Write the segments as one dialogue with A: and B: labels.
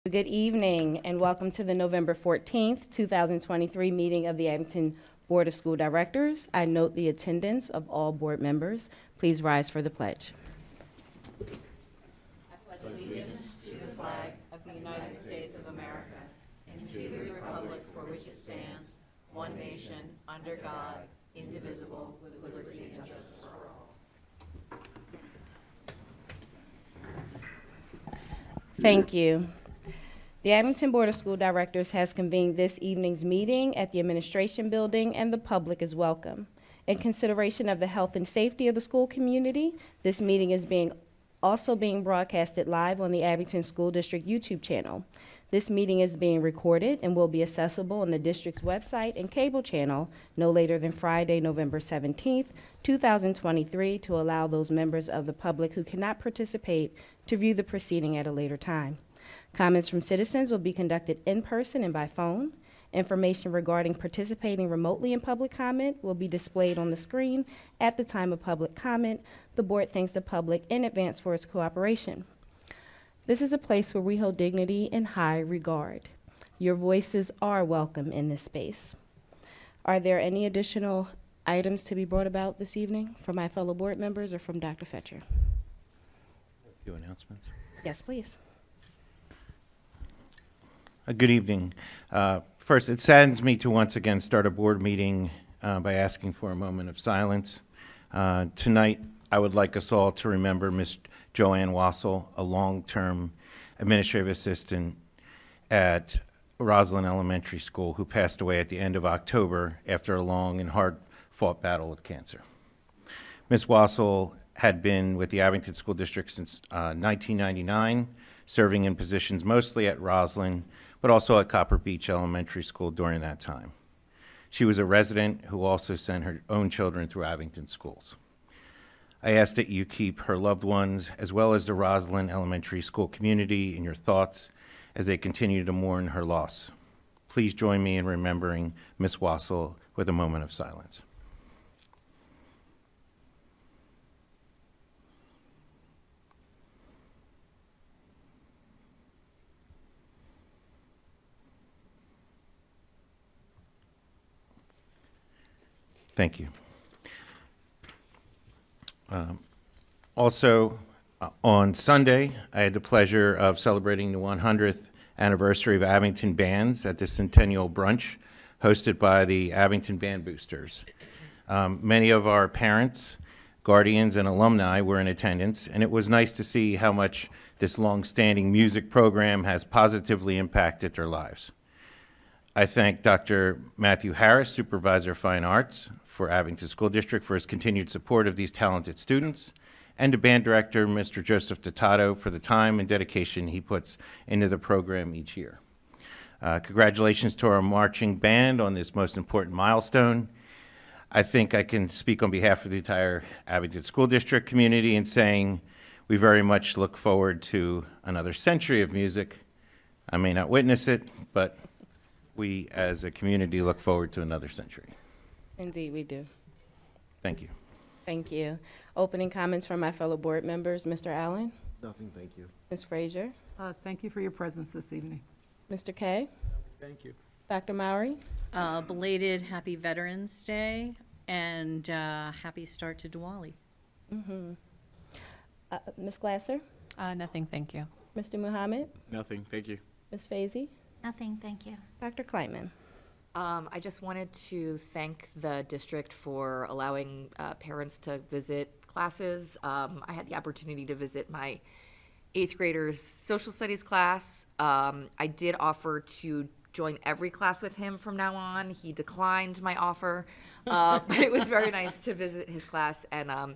A: Good evening and welcome to the November 14th, 2023 meeting of the Abington Board of School Directors. I note the attendance of all board members. Please rise for the pledge.
B: I pledge allegiance to the flag of the United States of America and to the republic for which it stands, one nation, under God, indivisible, with liberty and justice for all.
A: Thank you. The Abington Board of School Directors has convened this evening's meeting at the Administration Building, and the public is welcome. In consideration of the health and safety of the school community, this meeting is also being broadcasted live on the Abington School District YouTube channel. This meeting is being recorded and will be accessible on the district's website and cable channel no later than Friday, November 17th, 2023, to allow those members of the public who cannot participate to view the proceeding at a later time. Comments from citizens will be conducted in person and by phone. Information regarding participating remotely in public comment will be displayed on the screen at the time of public comment. The board thanks the public in advance for its cooperation. This is a place where we hold dignity in high regard. Your voices are welcome in this space. Are there any additional items to be brought about this evening from my fellow board members or from Dr. Fetcher?
C: A few announcements.
A: Yes, please.
C: Good evening. First, it saddens me to once again start a board meeting by asking for a moment of silence. Tonight, I would like us all to remember Ms. Joanne Wassel, a long-term administrative assistant at Roslyn Elementary School, who passed away at the end of October after a long and hard-fought battle with cancer. Ms. Wassel had been with the Abington School District since 1999, serving in positions mostly at Roslyn, but also at Copper Beach Elementary School during that time. She was a resident who also sent her own children through Abington schools. I ask that you keep her loved ones, as well as the Roslyn Elementary School community, in your thoughts as they continue to mourn her loss. Please join me in remembering Ms. Wassel with a moment of silence. Thank you. Also, on Sunday, I had the pleasure of celebrating the 100th anniversary of Abington Bands at the Centennial Brunch, hosted by the Abington Band Boosters. Many of our parents, guardians, and alumni were in attendance, and it was nice to see how much this long-standing music program has positively impacted their lives. I thank Dr. Matthew Harris, Supervisor of Fine Arts for Abington School District, for his continued support of these talented students, and to band director, Mr. Joseph Dotato, for the time and dedication he puts into the program each year. Congratulations to our marching band on this most important milestone. I think I can speak on behalf of the entire Abington School District community in saying we very much look forward to another century of music. I may not witness it, but we as a community look forward to another century.
A: Indeed, we do.
C: Thank you.
A: Thank you. Opening comments from my fellow board members. Mr. Allen?
D: Nothing, thank you.
A: Ms. Frazier?
E: Thank you for your presence this evening.
A: Mr. Kay?
D: Thank you.
A: Dr. Mowry?
B: Belated Happy Veterans Day and happy start to Diwali.
A: Ms. Glasser?
F: Nothing, thank you.
A: Mr. Muhammad?
D: Nothing, thank you.
A: Ms. Fazy?
G: Nothing, thank you.
A: Dr. Kleitman?
F: I just wanted to thank the district for allowing parents to visit classes. I had the opportunity to visit my 8th grader's social studies class. I did offer to join every class with him from now on. He declined my offer, but it was very nice to visit his class. And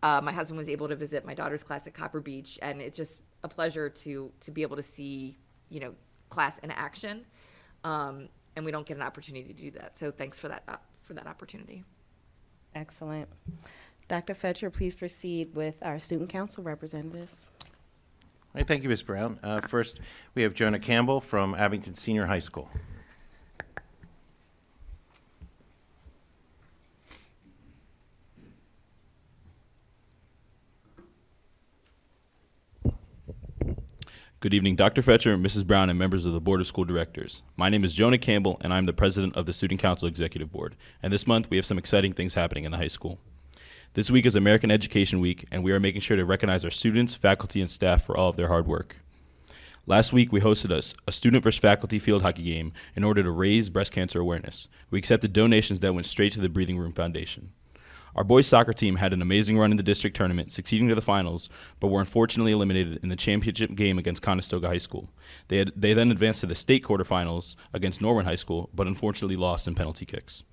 F: my husband was able to visit my daughter's class at Copper Beach, and it's just a pleasure to be able to see, class in action. And we don't get an opportunity to do that. So thanks for that opportunity.
A: Excellent. Dr. Fetcher, please proceed with our student council representatives.
C: All right, thank you, Ms. Brown. First, we have Jonah Campbell from Abington Senior High School.
G: Good evening, Dr. Fetcher, Mrs. Brown, and members of the Board of School Directors. My name is Jonah Campbell, and I'm the president of the Student Council Executive Board. And this month, we have some exciting things happening in the high school. This week is American Education Week, and we are making sure to recognize our students, faculty, and staff for all of their hard work. Last week, we hosted a student versus faculty field hockey game in order to raise breast cancer awareness. We accepted donations that went straight to the Breathing Room Foundation. Our boys soccer team had an amazing run in the district tournament, succeeding to the finals, but were unfortunately eliminated in the championship game against Conestoga High School. They then advanced to the state quarterfinals against Norwin High School, but unfortunately lost in penalty kicks.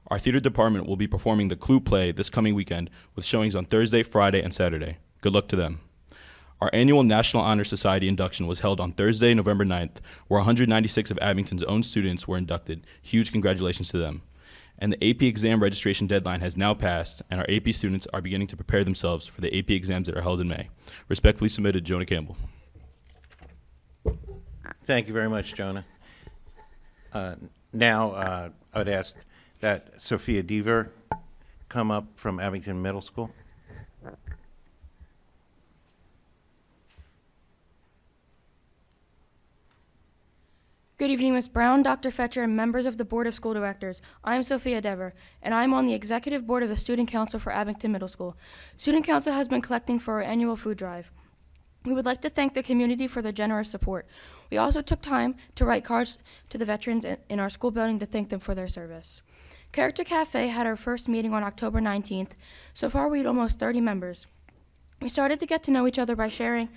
G: Our theater department will be performing the Clue play this coming weekend with showings on Thursday, Friday, and Saturday. Good luck to them. Our annual National Honor Society induction was held on Thursday, November 9th, where 196 of Abington's own students were inducted. Huge congratulations to them. And the AP exam registration deadline has now passed, and our AP students are beginning to prepare themselves for the AP exams that are held in May. Respectfully submitted, Jonah Campbell.
C: Thank you very much, Jonah. Now, I would ask that Sophia Deaver come up from Abington Middle School.
H: Good evening, Ms. Brown, Dr. Fetcher, and members of the Board of School Directors. I am Sophia Dever, and I am on the Executive Board of the Student Council for Abington Middle School. Student Council has been collecting for our annual food drive. We would like to thank the community for their generous support. We also took time to write cards to the veterans in our school building to thank them for their service. Character Cafe had our first meeting on October 19th. So far, we had almost 30 members. We started to get to know each other by sharing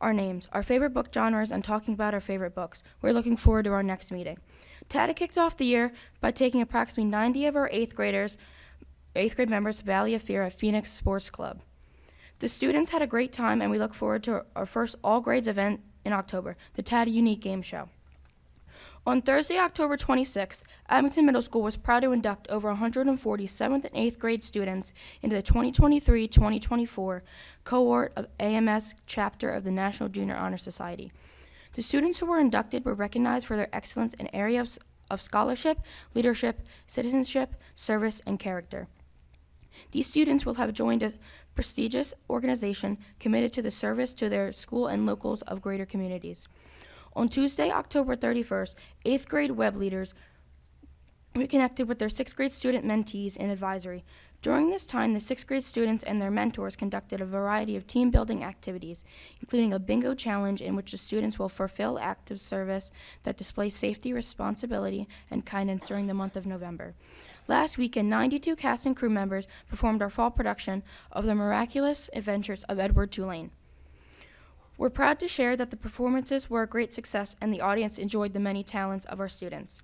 H: our names, our favorite book genres, and talking about our favorite books. We're looking forward to our next meeting. TATA kicked off the year by taking approximately 90 of our eighth grade members to Valley of Fear at Phoenix Sports Club. The students had a great time, and we look forward to our first all grades event in October, the TATA Unique Game Show. On Thursday, October 26th, Abington Middle School was proud to induct over 140 7th and 8th grade students into the 2023-2024 cohort of AMS chapter of the National Junior Honor Society. The students who were inducted were recognized for their excellence in areas of scholarship, leadership, citizenship, service, and character. These students will have joined a prestigious organization committed to the service to their school and locals of greater communities. On Tuesday, October 31st, 8th grade web leaders reconnected with their 6th grade student mentees in advisory. During this time, the 6th grade students and their mentors conducted a variety of team building activities, including a bingo challenge in which the students will fulfill acts of service that display safety, responsibility, and kindness during the month of November. Last weekend, 92 cast and crew members performed our fall production of The Miraculous Adventures of Edward Tulane. We're proud to share that the performances were a great success and the audience enjoyed the many talents of our students.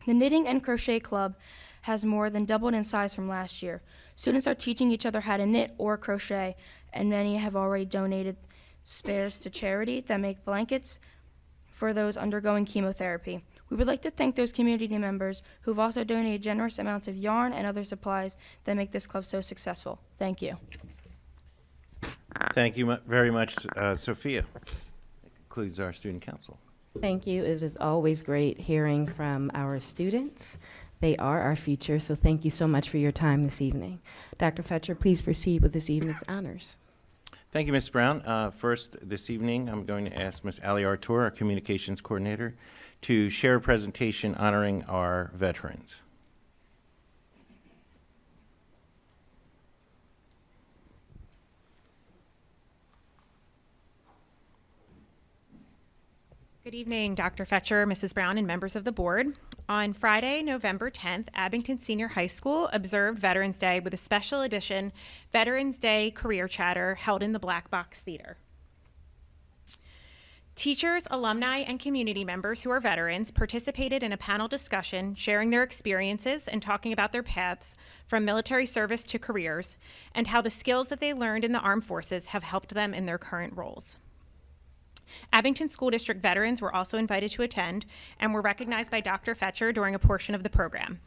H: The Knitting and Crochet Club has more than doubled in size from last year. Students are teaching each other how to knit or crochet, and many have already donated spares to charity that make blankets for those undergoing chemotherapy. We would like to thank those community members who've also donated generous amounts of yarn and other supplies that make this club so successful. Thank you.
C: Thank you very much, Sophia. That concludes our student council.
A: Thank you. It is always great hearing from our students. They are our future, so thank you so much for your time this evening. Dr. Fetcher, please proceed with this evening's honors.
C: Thank you, Ms. Brown. First, this evening, I'm going to ask Ms. Ali Artur, our communications coordinator, to share a presentation honoring our veterans.
I: Good evening, Dr. Fetcher, Mrs. Brown, and members of the board. On Friday, November 10th, Abington Senior High School observed Veterans Day with a special edition Veterans Day Career Chatter held in the Black Box Theater. Teachers, alumni, and community members who are veterans participated in a panel discussion sharing their experiences and talking about their paths from military service to careers and how the skills that they learned in the armed forces have helped them in their current roles. Abington School District veterans were also invited to attend and were recognized by Dr. Fetcher during a portion of the program.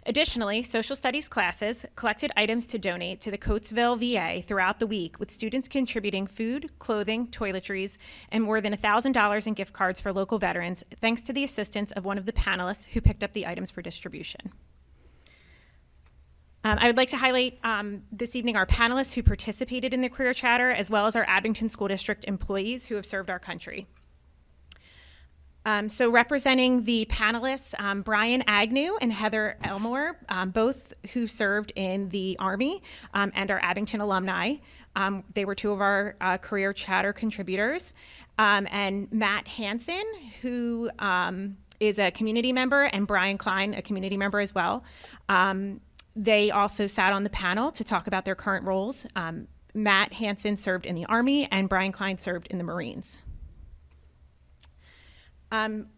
I: Additionally, social studies classes collected items to donate to the Coatesville VA throughout the week, with students contributing food, clothing, toiletries, and more than $1,000 in gift cards for local veterans, thanks to the assistance of one of the panelists who picked up the items for distribution. I would like to highlight this evening our panelists who participated in the Career Chatter, as well as our Abington School District employees who have served our country. So representing the panelists, Brian Agnew and Heather Elmore, both who served in the Army and are Abington alumni. They were two of our Career Chatter contributors. And Matt Hansen, who is a community member, and Brian Klein, a community member as well. They also sat on the panel to talk about their current roles. Matt Hansen served in the Army, and Brian Klein served in the Marines.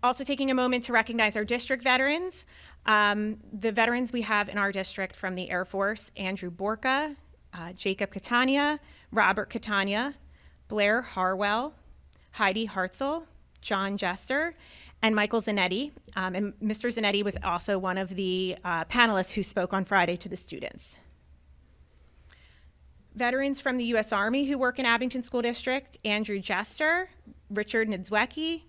I: Also taking a moment to recognize our district veterans. The veterans we have in our district from the Air Force: Andrew Borka, Jacob Catania, Robert Catania, Blair Harwell, Heidi Hartzell, John Jester, and Michael Zanetti. And Mr. Zanetti was also one of the panelists who spoke on Friday to the students. Veterans from the U.S. Army who work in Abington School District: Andrew Jester, Richard Niedzwecki,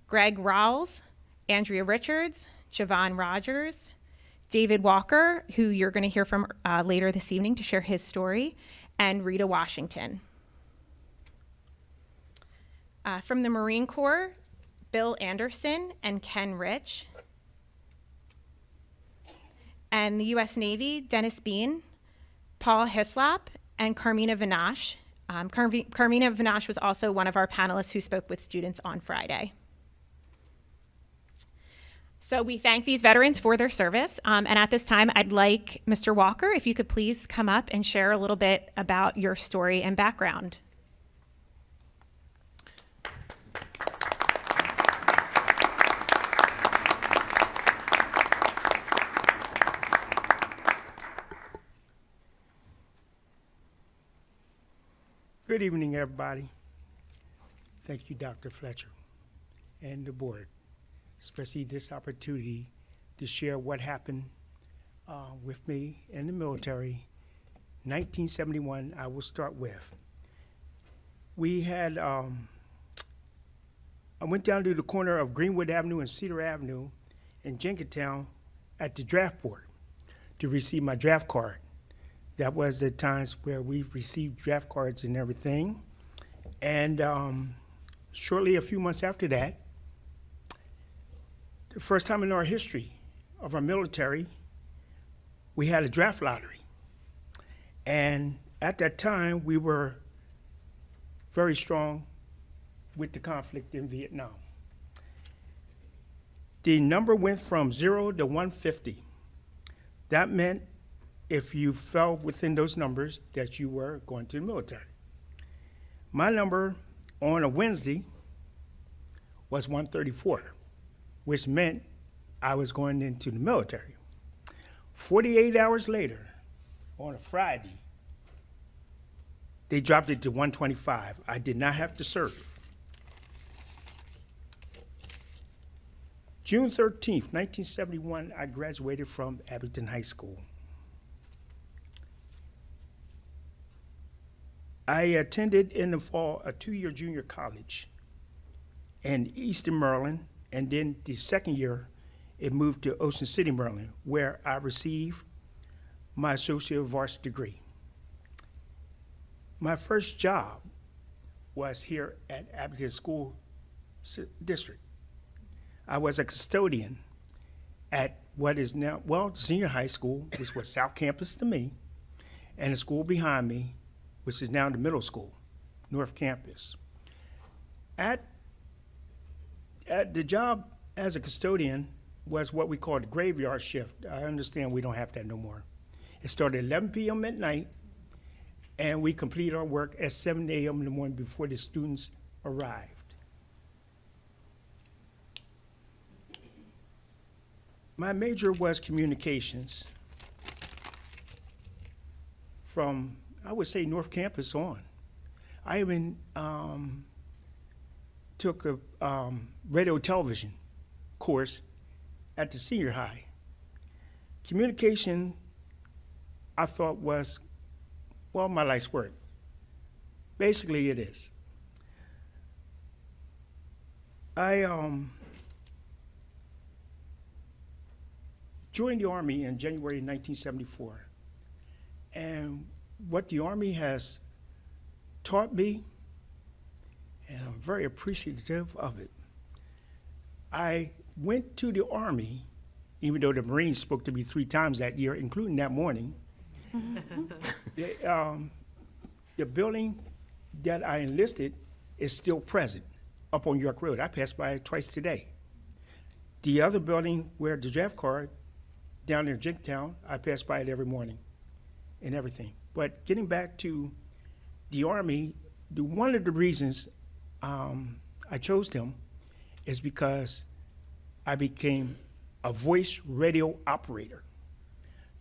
I: Greg Rawls, Andrea Richards, Javon Rogers, David Walker, who you're going to hear from later this evening to share his story, and Rita Washington. From the Marine Corps, Bill Anderson and Ken Rich. And the U.S. Navy, Dennis Bean, Paul Hislop, and Carmina Vinash. Carmina Vinash was also one of our panelists who spoke with students on Friday. So we thank these veterans for their service. And at this time, I'd like Mr. Walker, if you could please come up and share a little bit about your story and background.
J: Good evening, everybody. Thank you, Dr. Fletcher and the board, especially this opportunity to share what happened with me in the military. 1971, I will start with. We had, I went down to the corner of Greenwood Avenue and Cedar Avenue in Jenkintown at the draft board to receive my draft card. That was the times where we received draft cards and everything. And shortly, a few months after that, the first time in our history of our military, we had a draft lottery. And at that time, we were very strong with the conflict in Vietnam. The number went from 0 to 150. That meant if you fell within those numbers that you were going to the military. My number on a Wednesday was 134, which meant I was going into the military. 48 hours later, on a Friday, they dropped it to 125. I did not have to serve. June 13th, 1971, I graduated from Abington High School. I attended in the fall a 2-year junior college in Eastern Maryland, and then the second year, it moved to Ocean City, Maryland, where I received my Associate of Arts degree. My first job was here at Abington School District. I was a custodian at what is now, well, senior high school, which was South Campus to me, and the school behind me, which is now the middle school, North Campus. At the job as a custodian was what we call the graveyard shift. I understand we don't have that no more. It started at 11 p.m. at night, and we completed our work at 7 a.m. in the morning before the students arrived. My major was communications from, I would say, North Campus on. I even took a radio television course at the senior high. Communication, I thought was, well, my life's work. Basically, it is. I joined the Army in January 1974 And what the Army has taught me, and I'm very appreciative of it. I went to the Army, even though the Marines spoke to me 3 times that year, including that morning. The building that I enlisted is still present up on York Road. I passed by it twice today. The other building where the draft card, down there in Jenkintown, I pass by it every morning and everything. But getting back to the Army, one of the reasons I chose them is because I became a voice radio operator.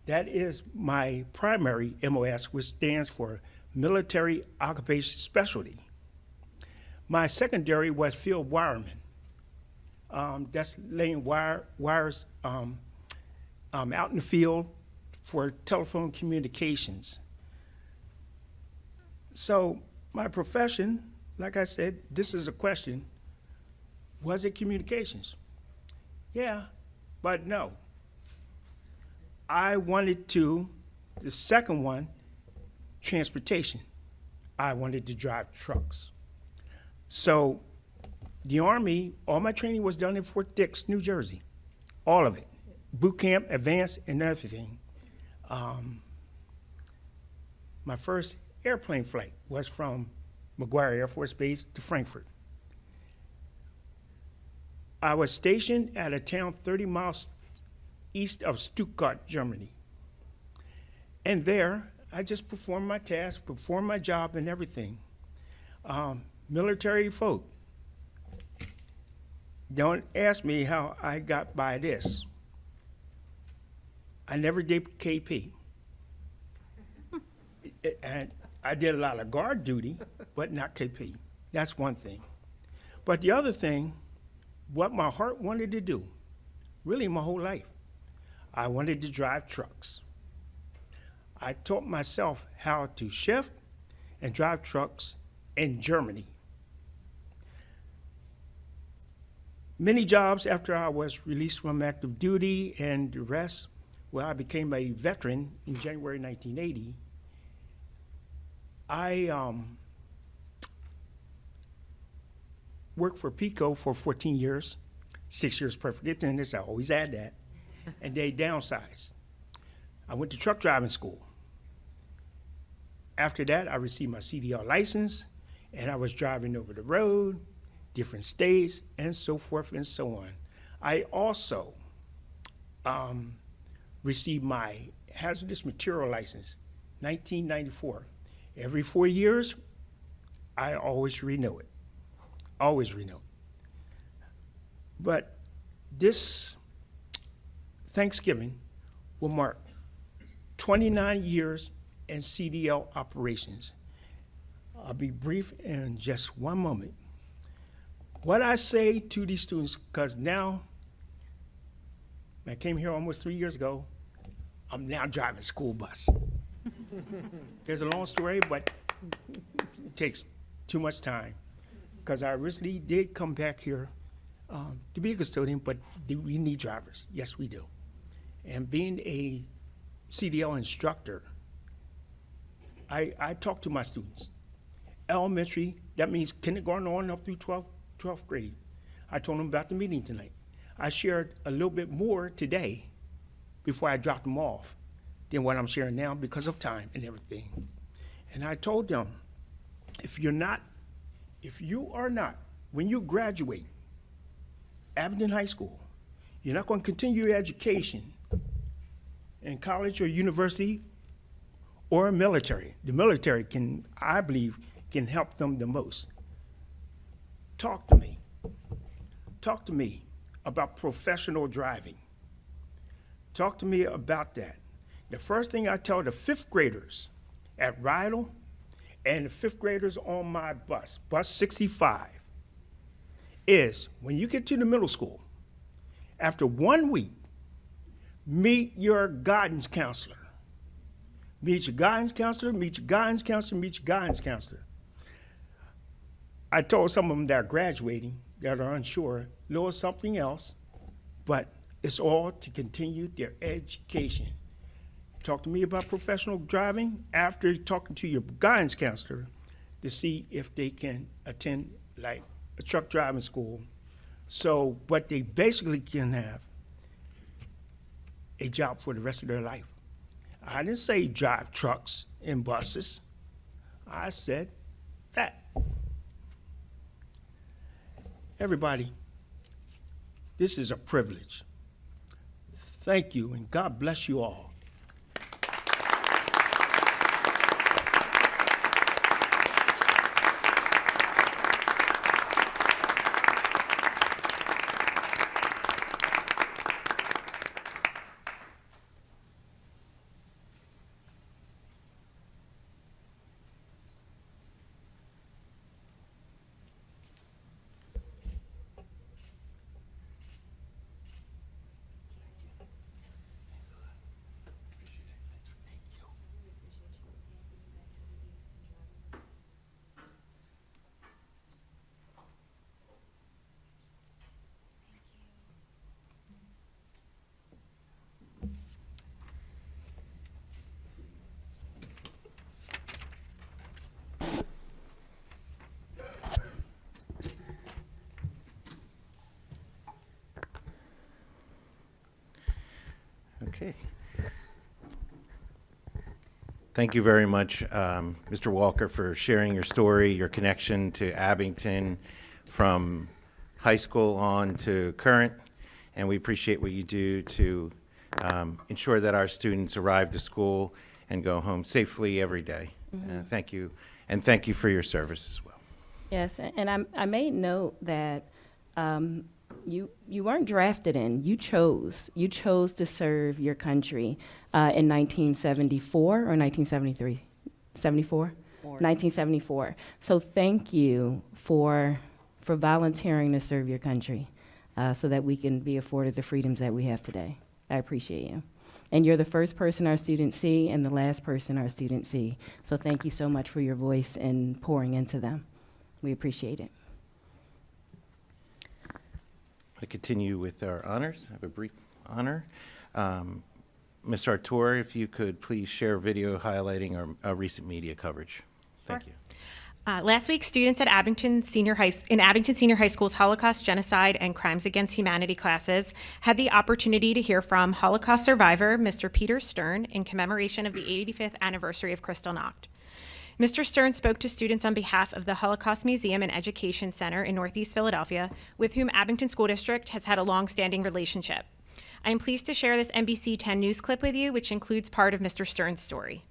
J: That is my primary MOS, which stands for Military Occupation Specialty. My secondary was field wireman. That's laying wires out in the field for telephone communications. So my profession, like I said, this is a question, was it communications? Yeah, but no. I wanted to, the second one, transportation. I wanted to drive trucks. So the Army, all my training was done in Fort Dix, New Jersey, all of it. Boot camp, advanced, and everything. My first airplane flight was from McGuire Air Force Base to Frankfurt. I was stationed at a town 30 miles east of Stuttgart, Germany. And there, I just performed my task, performed my job and everything. Military folk, don't ask me how I got by this. I never did KP. And I did a lot of guard duty, but not KP. That's one thing. But the other thing, what my heart wanted to do, really my whole life, I wanted to drive trucks. I taught myself how to shift and drive trucks in Germany. Many jobs after I was released from active duty and the rest, well, I became a veteran in January 1980. I worked for PICO for 14 years, 6 years perfect attendance, I always add that, and they downsized. I went to truck driving school. After that, I received my CDL license, and I was driving over the road, different states, and so forth and so on. I also received my hazardous material license, 1994. Every 4 years, I always renew it, always renew it. But this Thanksgiving will mark 29 years in CDL operations. I'll be brief in just one moment. What I say to these students, because now, I came here almost 3 years ago, I'm now driving a school bus. There's a long story, but it takes too much time. Because I originally did come back here to be a custodian, but we need drivers. Yes, we do. And being a CDL instructor, I talk to my students. Elementary, that means kindergarten on up through 12th grade. I told them about the meeting tonight. I shared a little bit more today before I dropped them off than what I'm sharing now because of time and everything. And I told them, if you are not, when you graduate Abington High School, you're not going to continue your education in college or university or military. The military can, I believe, can help them the most. Talk to me. Talk to me about professional driving. Talk to me about that. The first thing I tell the 5th graders at Rydell and the 5th graders on my bus, bus 65, is when you get to the middle school, after 1 week, meet your guidance counselor. Meet your guidance counselor, meet your guidance counselor, meet your guidance counselor. I told some of them that are graduating, that are unsure, a little something else, but it's all to continue their education. talk to me about professional driving after talking to your guidance counselor to see if they can attend like a truck driving school. So, but they basically can have a job for the rest of their life. I didn't say drive trucks and buses. I said that. Everybody, this is a privilege. Thank you, and God bless you all.
C: Okay. Thank you very much, Mr. Walker, for sharing your story, your connection to Abington from high school on to current, and we appreciate what you do to ensure that our students arrive to school and go home safely every day. Thank you, and thank you for your service as well.
A: Yes, and I made note that you weren't drafted in. You chose to serve your country in 1974 or 1973, 74, 1974. So thank you for volunteering to serve your country, so that we can be afforded the freedoms that we have today. I appreciate you. And you're the first person our students see and the last person our students see. So thank you so much for your voice and pouring into them. We appreciate it.
C: I continue with our honors. I have a brief honor. Ms. Artur, if you could please share video highlighting our recent media coverage. Thank you.
I: Last week, students at Abington Senior High School's Holocaust, Genocide, and Crimes Against Humanity classes had the opportunity to hear from Holocaust survivor Mr. Peter Stern in commemoration of the 85th anniversary of Kristallnacht. Mr. Stern spoke to students on behalf of the Holocaust Museum and Education Center in Northeast Philadelphia, with whom Abington School District has had a long-standing relationship. I am pleased to share this NBC 10 news clip with you, which includes part of Mr. Stern's story.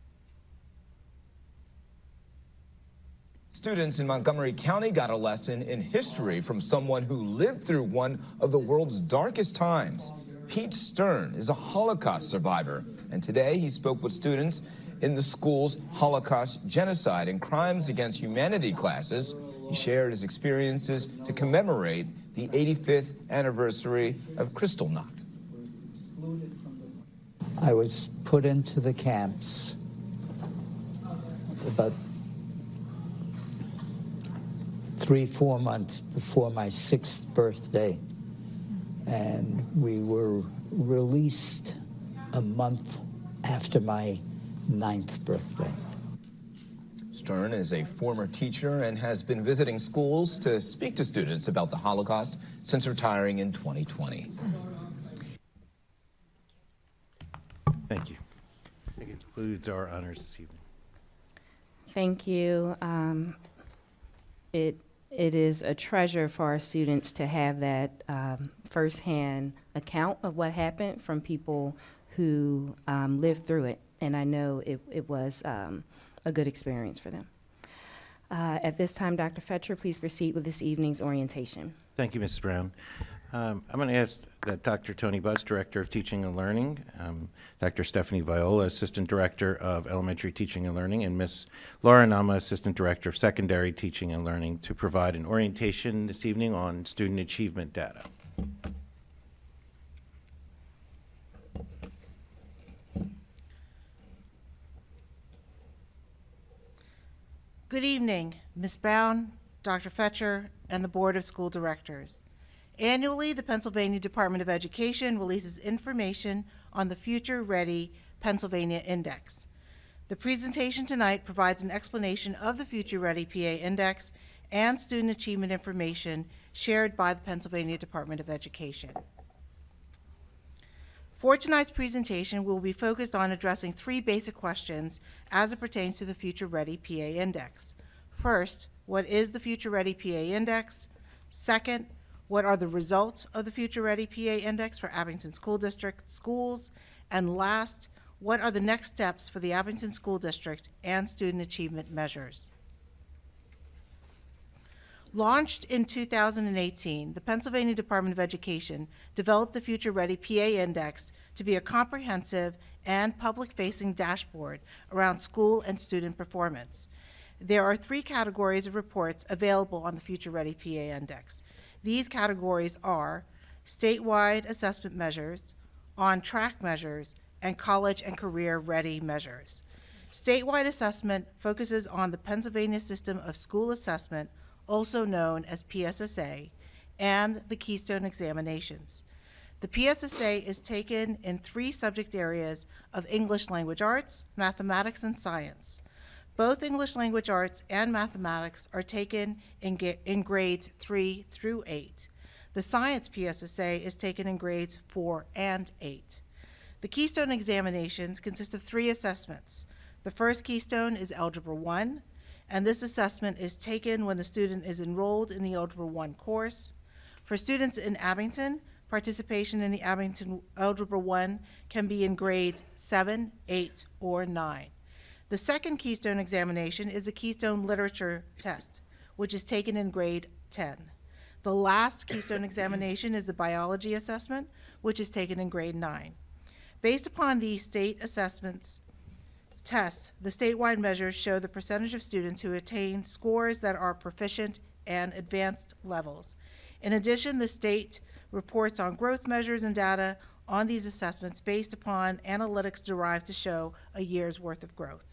K: Students in Montgomery County got a lesson in history from someone who lived through one of the world's darkest times. Pete Stern is a Holocaust survivor, and today he spoke with students in the school's Holocaust, Genocide, and Crimes Against Humanity classes. He shared his experiences to commemorate the 85th anniversary of Kristallnacht.
L: I was put into the camps about 3-4 months before my 6th birthday, and we were released a month after my 9th birthday.
K: Stern is a former teacher and has been visiting schools to speak to students about the Holocaust since retiring in 2020.
C: Thank you. That concludes our honors this evening.
A: Thank you. It is a treasure for our students to have that firsthand account of what happened from people who lived through it. And I know it was a good experience for them. At this time, Dr. Fetcher, please proceed with this evening's orientation.
C: Thank you, Mrs. Brown. I'm going to ask that Dr. Tony Buss, Director of Teaching and Learning, Dr. Stephanie Viola, Assistant Director of Elementary Teaching and Learning, and Ms. Laura Nama, Assistant Director of Secondary Teaching and Learning, to provide an orientation this evening on student achievement data.
M: Good evening, Ms. Brown, Dr. Fetcher, and the Board of School Directors. Annually, the Pennsylvania Department of Education releases information on the Future Ready Pennsylvania Index. The presentation tonight provides an explanation of the Future Ready PA Index and student achievement information shared by the Pennsylvania Department of Education. For tonight's presentation, we will be focused on addressing three basic questions as it pertains to the Future Ready PA Index. First, what is the Future Ready PA Index? Second, what are the results of the Future Ready PA Index for Abington School District schools? And last, what are the next steps for the Abington School District and student achievement measures? Launched in 2018, the Pennsylvania Department of Education developed the Future Ready PA Index to be a comprehensive and public-facing dashboard around school and student performance. There are three categories of reports available on the Future Ready PA Index. These categories are statewide assessment measures, on-track measures, and college and career ready measures. Statewide assessment focuses on the Pennsylvania System of School Assessment, also known as PSSA, and the Keystone examinations. The PSSA is taken in three subject areas of English language arts, mathematics, and science. Both English language arts and mathematics are taken in grades 3 through 8. The science PSSA is taken in grades 4 and 8. The Keystone examinations consist of three assessments. The first Keystone is Algebra 1, and this assessment is taken when the student is enrolled in the Algebra 1 course. For students in Abington, participation in the Abington Algebra 1 can be in grades 7, 8, or 9. The second Keystone examination is the Keystone Literature Test, which is taken in grade 10. The last Keystone examination is the Biology Assessment, which is taken in grade 9. Based upon these state assessments tests, the statewide measures show the percentage of students who attain scores that are proficient and advanced levels. In addition, the state reports on growth measures and data on these assessments based upon analytics derived to show a year's worth of growth.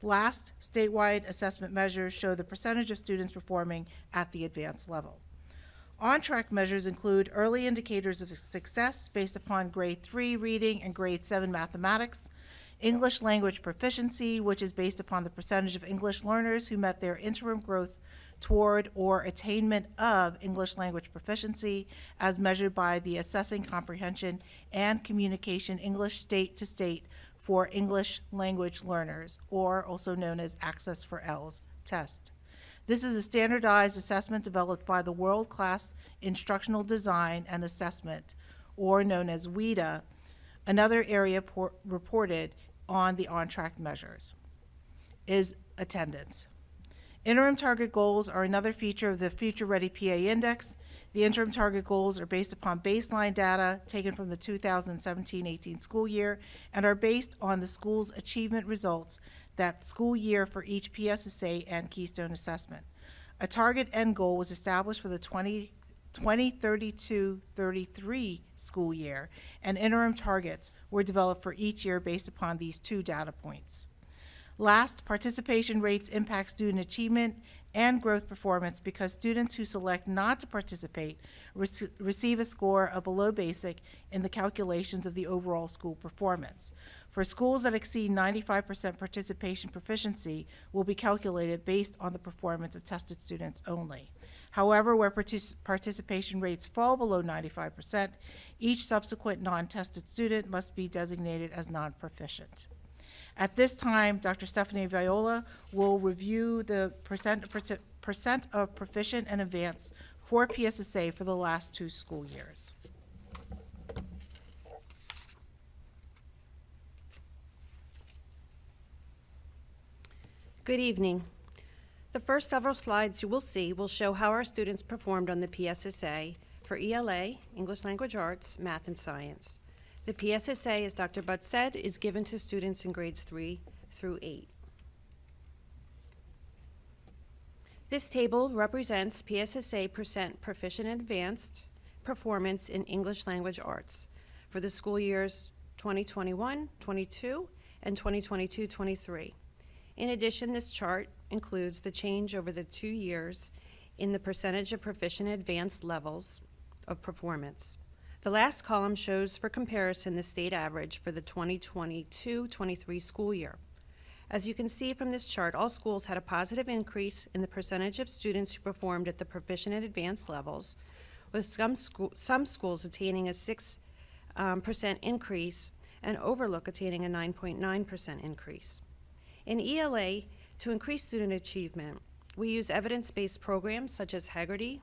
M: Last, statewide assessment measures show the percentage of students performing at the advanced level. On-track measures include early indicators of success based upon grade 3 reading and grade 7 mathematics, English language proficiency, which is based upon the percentage of English learners who met their interim growth toward or attainment of English language proficiency as measured by the Assessing Comprehension and Communication English State to State for English Language Learners, or also known as Access for ELS test. This is a standardized assessment developed by the World Class Instructional Design and Assessment, or known as WIDA, another area reported on the on-track measures is attendance. Interim target goals are another feature of the Future Ready PA Index. The interim target goals are based upon baseline data taken from the 2017-18 school year and are based on the school's achievement results that school year for each PSSA and Keystone assessment. A target end goal was established for the 2032-33 school year, and interim targets were developed for each year based upon these two data points. Last, participation rates impact student achievement and growth performance because students who select not to participate receive a score of below basic in the calculations of the overall school performance. For schools that exceed 95% participation proficiency will be calculated based on the performance of tested students only. However, where participation rates fall below 95%, each subsequent non-tested student must be designated as non-proficient. At this time, Dr. Stephanie Viola will review the percent of proficient and advanced for PSSA for the last 2 school years.
N: Good evening. The first several slides you will see will show how our students performed on the PSSA for ELA, English Language Arts, Math, and Science. The PSSA, as Dr. Butt said, is given to students in grades 3 through 8. This table represents PSSA percent proficient and advanced performance in English Language Arts for the school years 2021-22 and 2022-23. In addition, this chart includes the change over the 2 years in the percentage of proficient and advanced levels of performance. The last column shows for comparison the state average for the 2022-23 school year. As you can see from this chart, all schools had a positive increase in the percentage of students who performed at the proficient and advanced levels, with some schools attaining a 6% increase and Overlook attaining a 9.9% increase. In ELA, to increase student achievement, we use evidence-based programs such as Haggerty,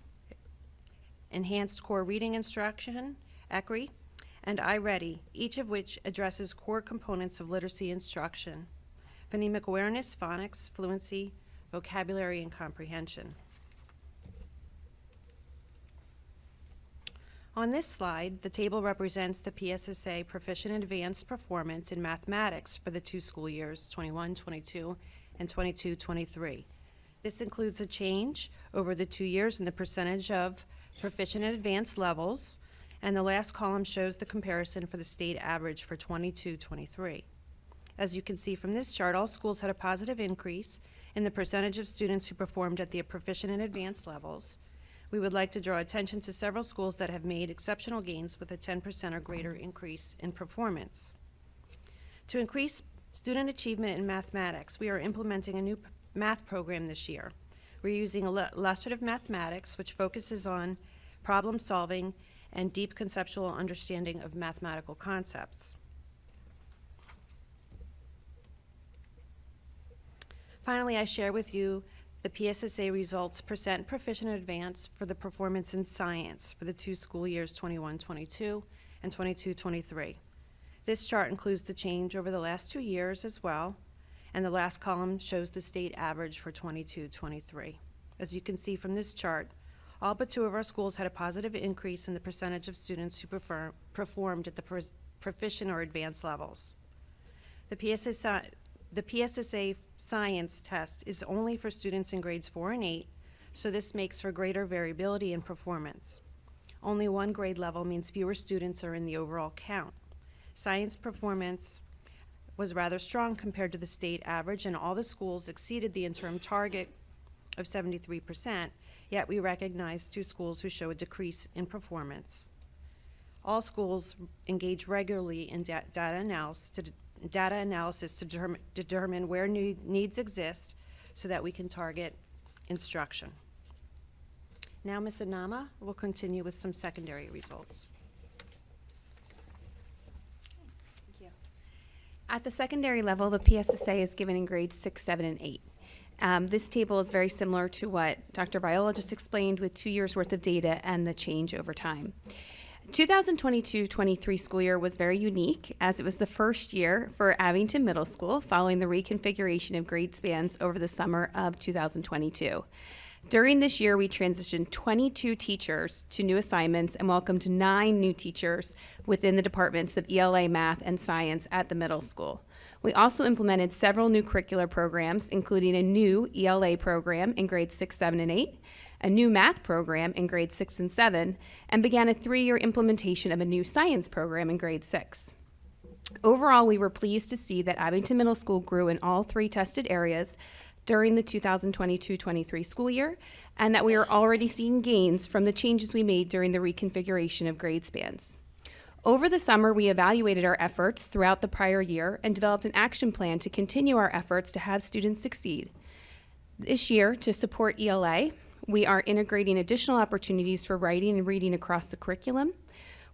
N: Enhanced Core Reading Instruction, ECRI, and iReady, each of which addresses core components of literacy instruction: phonemic awareness, phonics, fluency, vocabulary, and comprehension. On this slide, the table represents the PSSA Proficient and Advanced performance in mathematics for the 2 school years, 21-22 and 22-23. This includes a change over the 2 years in the percentage of proficient and advanced levels, and the last column shows the comparison for the state average for 22-23. As you can see from this chart, all schools had a positive increase in the percentage of students who performed at the proficient and advanced levels. We would like to draw attention to several schools that have made exceptional gains with a 10% or greater increase in performance. To increase student achievement in mathematics, we are implementing a new math program this year. We're using illustrative mathematics, which focuses on problem solving and deep conceptual understanding of mathematical concepts. Finally, I share with you the PSSA results percent proficient and advanced for the performance in science for the 2 school years, 21-22 and 22-23. This chart includes the change over the last 2 years as well, and the last column shows the state average for 22-23. As you can see from this chart, all but 2 of our schools had a positive increase in the percentage of students who performed at the proficient or advanced levels. The PSSA science test is only for students in grades 4 and 8, so this makes for greater variability in performance. Only 1 grade level means fewer students are in the overall count. Science performance was rather strong compared to the state average, and all the schools exceeded the interim target of 73%, yet we recognize 2 schools who show a decrease in performance. All schools engage regularly in data analysis to determine where needs exist so that we can target instruction. Now Ms. Anama will continue with some secondary results.
O: Thank you. At the secondary level, the PSSA is given in grades 6, 7, and 8. This table is very similar to what Dr. Viola just explained, with 2 years worth of data and the change over time. 2022-23 school year was very unique, as it was the first year for Abington Middle School following the reconfiguration of grade spans over the summer of 2022. During this year, we transitioned 22 teachers to new assignments and welcomed 9 new teachers within the departments of ELA, math, and science at the middle school. We also implemented several new curricular programs, including a new ELA program in grades 6, 7, and 8, a new math program in grades 6 and 7, and began a 3-year implementation of a new science program in grade 6. Overall, we were pleased to see that Abington Middle School grew in all 3 tested areas during the 2022-23 school year, and that we are already seeing gains from the changes we made during the reconfiguration of grade spans. Over the summer, we evaluated our efforts throughout the prior year and developed an action plan to continue our efforts to have students succeed. This year, to support ELA, we are integrating additional opportunities for writing and reading across the curriculum.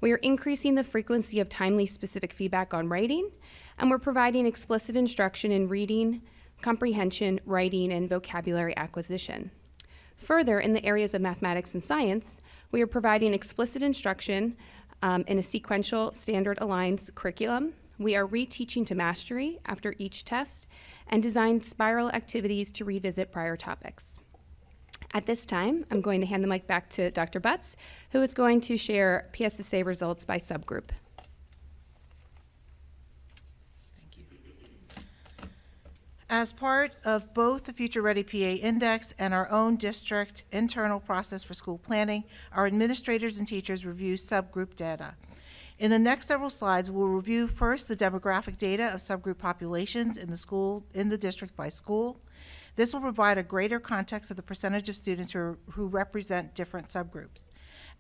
O: We are increasing the frequency of timely specific feedback on writing, and we're providing explicit instruction in reading, comprehension, writing, and vocabulary acquisition. Further, in the areas of mathematics and science, we are providing explicit instruction in a sequential standard aligned curriculum. We are reteaching to mastery after each test and designed spiral activities to revisit prior topics. At this time, I'm going to hand the mic back to Dr. Butts, who is going to share PSSA results by subgroup.
M: As part of both the Future Ready PA Index and our own district internal process for school planning, our administrators and teachers review subgroup data. In the next several slides, we'll review first the demographic data of subgroup populations in the district by school. This will provide a greater context of the percentage of students who represent different subgroups.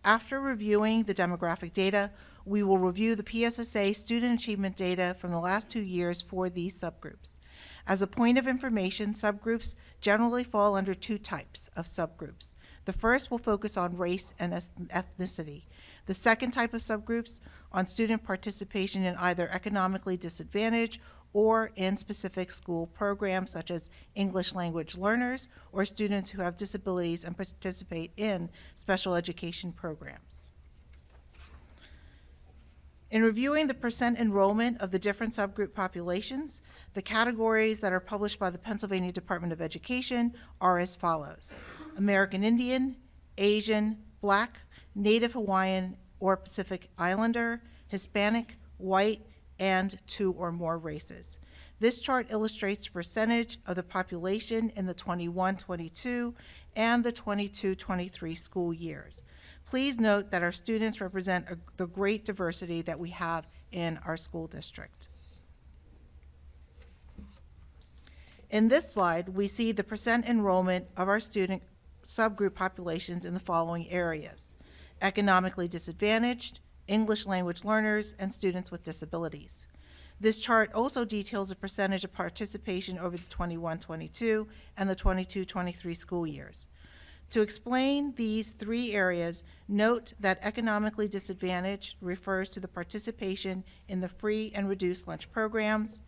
M: After reviewing the demographic data, we will review the PSSA student achievement data from the last 2 years for these subgroups. As a point of information, subgroups generally fall under 2 types of subgroups. The first will focus on race and ethnicity. The second type of subgroups on student participation in either economically disadvantaged or in specific school programs such as English language learners or students who have disabilities and participate in special education programs. In reviewing the percent enrollment of the different subgroup populations, the categories that are published by the Pennsylvania Department of Education are as follows: American Indian, Asian, Black, Native Hawaiian or Pacific Islander, Hispanic, White, and 2 or more races. This chart illustrates the percentage of the population in the 21-22 and the 22-23 school years. Please note that our students represent the great diversity that we have in our school district. In this slide, we see the percent enrollment of our student subgroup populations in the following areas: economically disadvantaged, English language learners, and students with disabilities. This chart also details the percentage of participation over the 21-22 and the 22-23 school years. To explain these 3 areas, note that economically disadvantaged refers to the participation in the free and reduced lunch programs.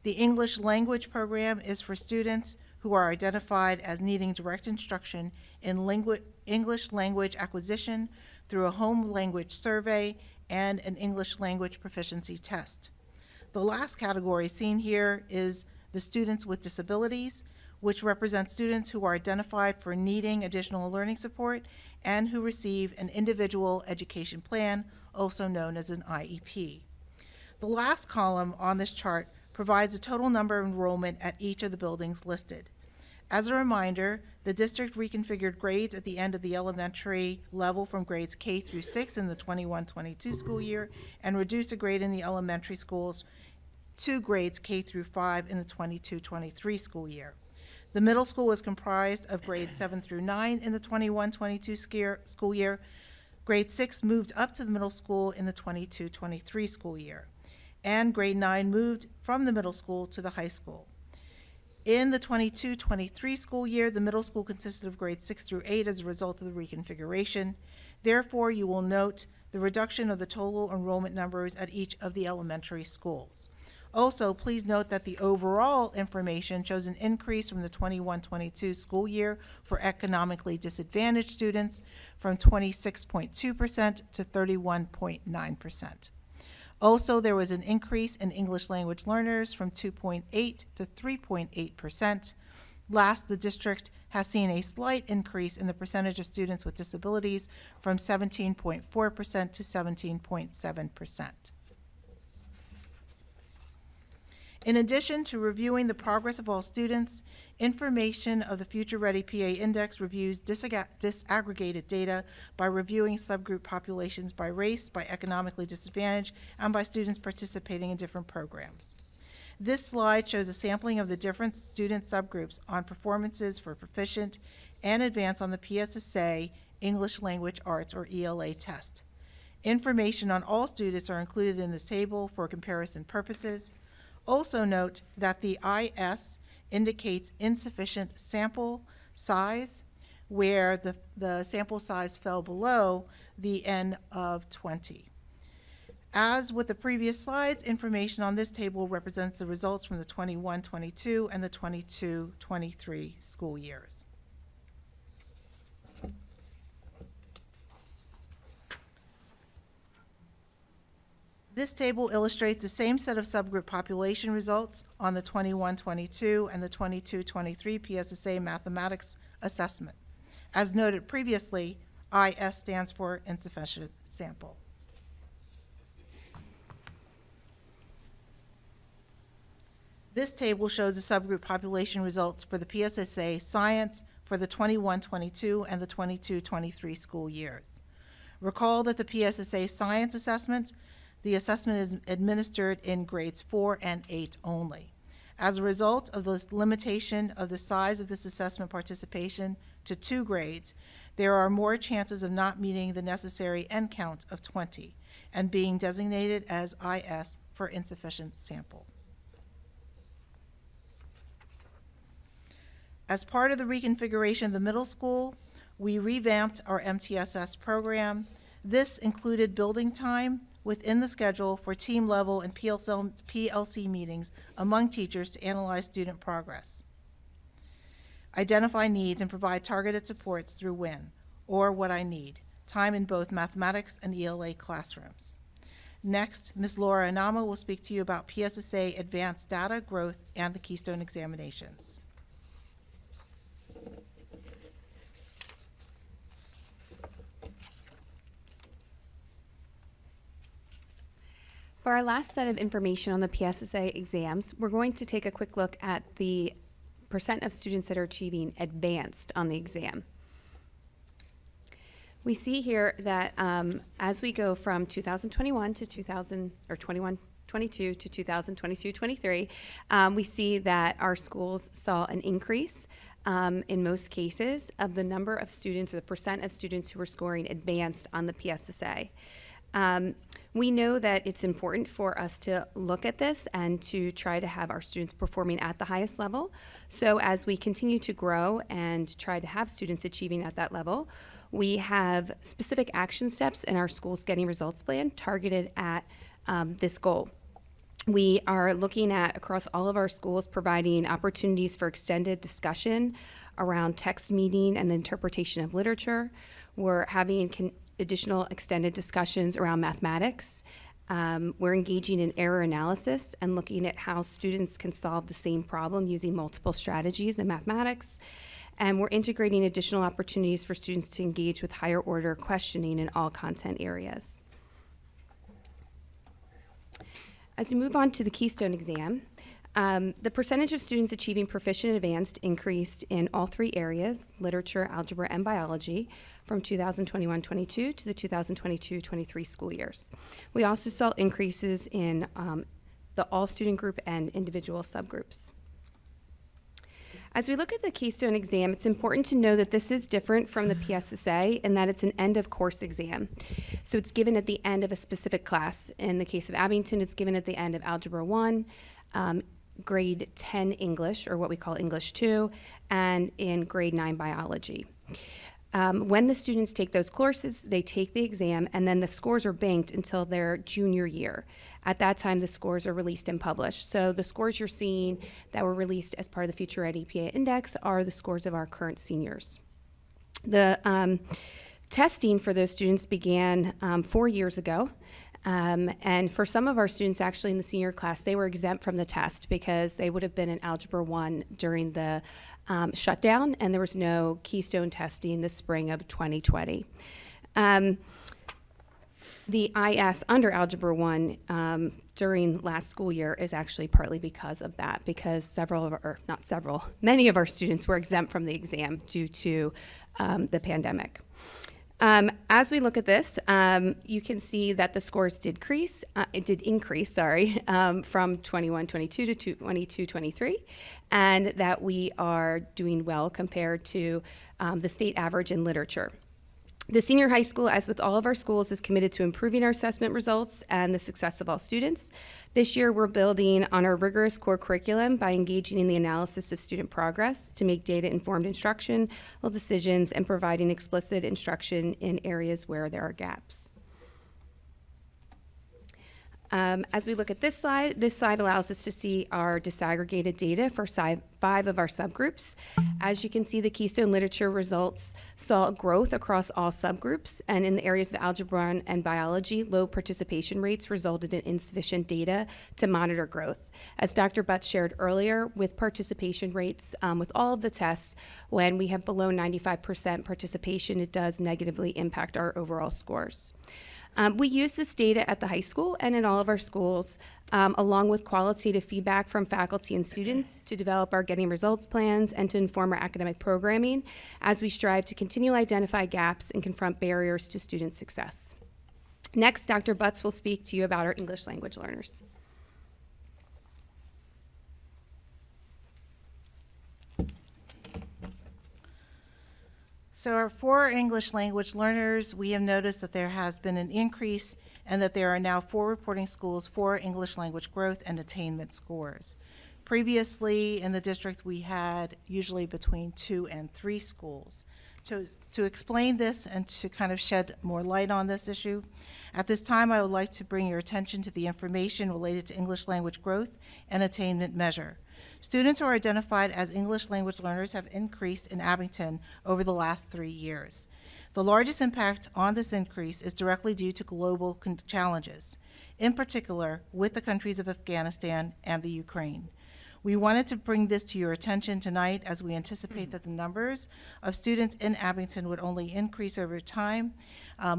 M: The English language program is for students who are identified as needing direct instruction in English language acquisition through a home language survey and an English language proficiency test. The last category seen here is the students with disabilities, which represent students who are identified for needing additional learning support and who receive an individual education plan, also known as an IEP. The last column on this chart provides a total number of enrollment at each of the buildings listed. As a reminder, the district reconfigured grades at the end of the elementary level from grades K through 6 in the 21-22 school year and reduced a grade in the elementary schools to grades K through 5 in the 22-23 school year. The middle school was comprised of grades 7 through 9 in the 21-22 school year. Grade 6 moved up to the middle school in the 22-23 school year. And grade 9 moved from the middle school to the high school. In the 22-23 school year, the middle school consisted of grades 6 through 8 as a result of the reconfiguration. Therefore, you will note the reduction of the total enrollment numbers at each of the elementary schools. Also, please note that the overall information shows an increase from the 21-22 school year for economically disadvantaged students from 26.2% to 31.9%. Also, there was an increase in English language learners from 2.8 to 3.8%. Last, the district has seen a slight increase in the percentage of students with disabilities from 17.4% to 17.7%. In addition to reviewing the progress of all students, information of the Future Ready PA Index reviews disaggregated data by reviewing subgroup populations by race, by economically disadvantaged, and by students participating in different programs. This slide shows a sampling of the different student subgroups on performances for proficient and advanced on the PSSA English Language Arts or ELA test. Information on all students are included in this table for comparison purposes. Also note that the IS indicates insufficient sample size, where the sample size fell below the N of 20. As with the previous slides, information on this table represents the results from the 21-22 and the 22-23 school years. This table illustrates the same set of subgroup population results on the 21-22 and the 22-23 PSSA mathematics assessment. As noted previously, IS stands for insufficient sample. This table shows the subgroup population results for the PSSA science for the 21-22 and the 22-23 school years. Recall that the PSSA science assessment, the assessment is administered in grades 4 and 8 only. As a result of the limitation of the size of this assessment participation to 2 grades, there are more chances of not meeting the necessary N count of 20 and being designated as IS for insufficient sample. As part of the reconfiguration of the middle school, we revamped our MTSS program. This included building time within the schedule for team level and PLC meetings among teachers to analyze student progress, identify needs, and provide targeted supports through WIN, or What I Need, time in both mathematics and ELA classrooms. Next, Ms. Laura Anama will speak to you about PSSA advanced data growth and the Keystone examinations.
O: For our last set of information on the PSSA exams, we're going to take a quick look at the percent of students that are achieving advanced on the exam. We see here that as we go from 2021 to 22 to 2022-23, we see that our schools saw an increase in most cases of the number of students or the percent of students who were scoring advanced on the PSSA. We know that it's important for us to look at this and to try to have our students performing at the highest level. So as we continue to grow and try to have students achieving at that level, we have specific action steps in our school's Getting Results Plan targeted at this goal. We are looking at, across all of our schools, providing opportunities for extended discussion around text meaning and the interpretation of literature. We're having additional extended discussions around mathematics. We're engaging in error analysis and looking at how students can solve the same problem using multiple strategies in mathematics. And we're integrating additional opportunities for students to engage with higher order questioning in all content areas. As we move on to the Keystone exam, the percentage of students achieving proficient advanced increased in all three areas, literature, algebra, and biology, from 2021-22 to the 2022-23 school years. We also saw increases in the all student group and individual subgroups. As we look at the Keystone exam, it's important to know that this is different from the PSSA in that it's an end of course exam. So it's given at the end of a specific class. In the case of Abington, it's given at the end of Algebra 1, grade 10 English, or what we call English 2, and in grade 9 biology. When the students take those courses, they take the exam, and then the scores are banked until their junior year. At that time, the scores are released and published. So the scores you're seeing that were released as part of the Future Ready PA Index are the scores of our current seniors. The testing for those students began 4 years ago. And for some of our students actually in the senior class, they were exempt from the test because they would have been in Algebra 1 during the shutdown, and there was no Keystone testing the spring of 2020. The IS under Algebra 1 during last school year is actually partly because of that, because many of our students were exempt from the exam due to the pandemic. As we look at this, you can see that the scores did increase, from 21-22 to 22-23, and that we are doing well compared to the state average in literature. The senior high school, as with all of our schools, is committed to improving our assessment results and the success of all students. This year, we're building on our rigorous core curriculum by engaging in the analysis of student progress to make data-informed instructional decisions and providing explicit instruction in areas where there are gaps. As we look at this slide allows us to see our disaggregated data for 5 of our subgroups. As you can see, the Keystone literature results saw growth across all subgroups, and in the areas of algebra and biology, low participation rates resulted in insufficient data to monitor growth. As Dr. Butts shared earlier, with participation rates with all of the tests, when we have below 95% participation, it does negatively impact our overall scores. We use this data at the high school and in all of our schools, along with qualitative feedback from faculty and students to develop our Getting Results plans and to inform our academic programming as we strive to continually identify gaps and confront barriers to student success. Next, Dr. Butts will speak to you about our English language learners.
M: For our English language learners, we have noticed that there has been an increase and that there are now 4 reporting schools for English language growth and attainment scores. Previously, in the district, we had usually between 2 and 3 schools. To explain this and to kind of shed more light on this issue, at this time I would like to bring your attention to the information related to English language growth and attainment measure. Students who are identified as English language learners have increased in Abington over the last 3 years. The largest impact on this increase is directly due to global challenges, in particular with the countries of Afghanistan and the Ukraine. We wanted to bring this to your attention tonight as we anticipate that the numbers of students in Abington would only increase over time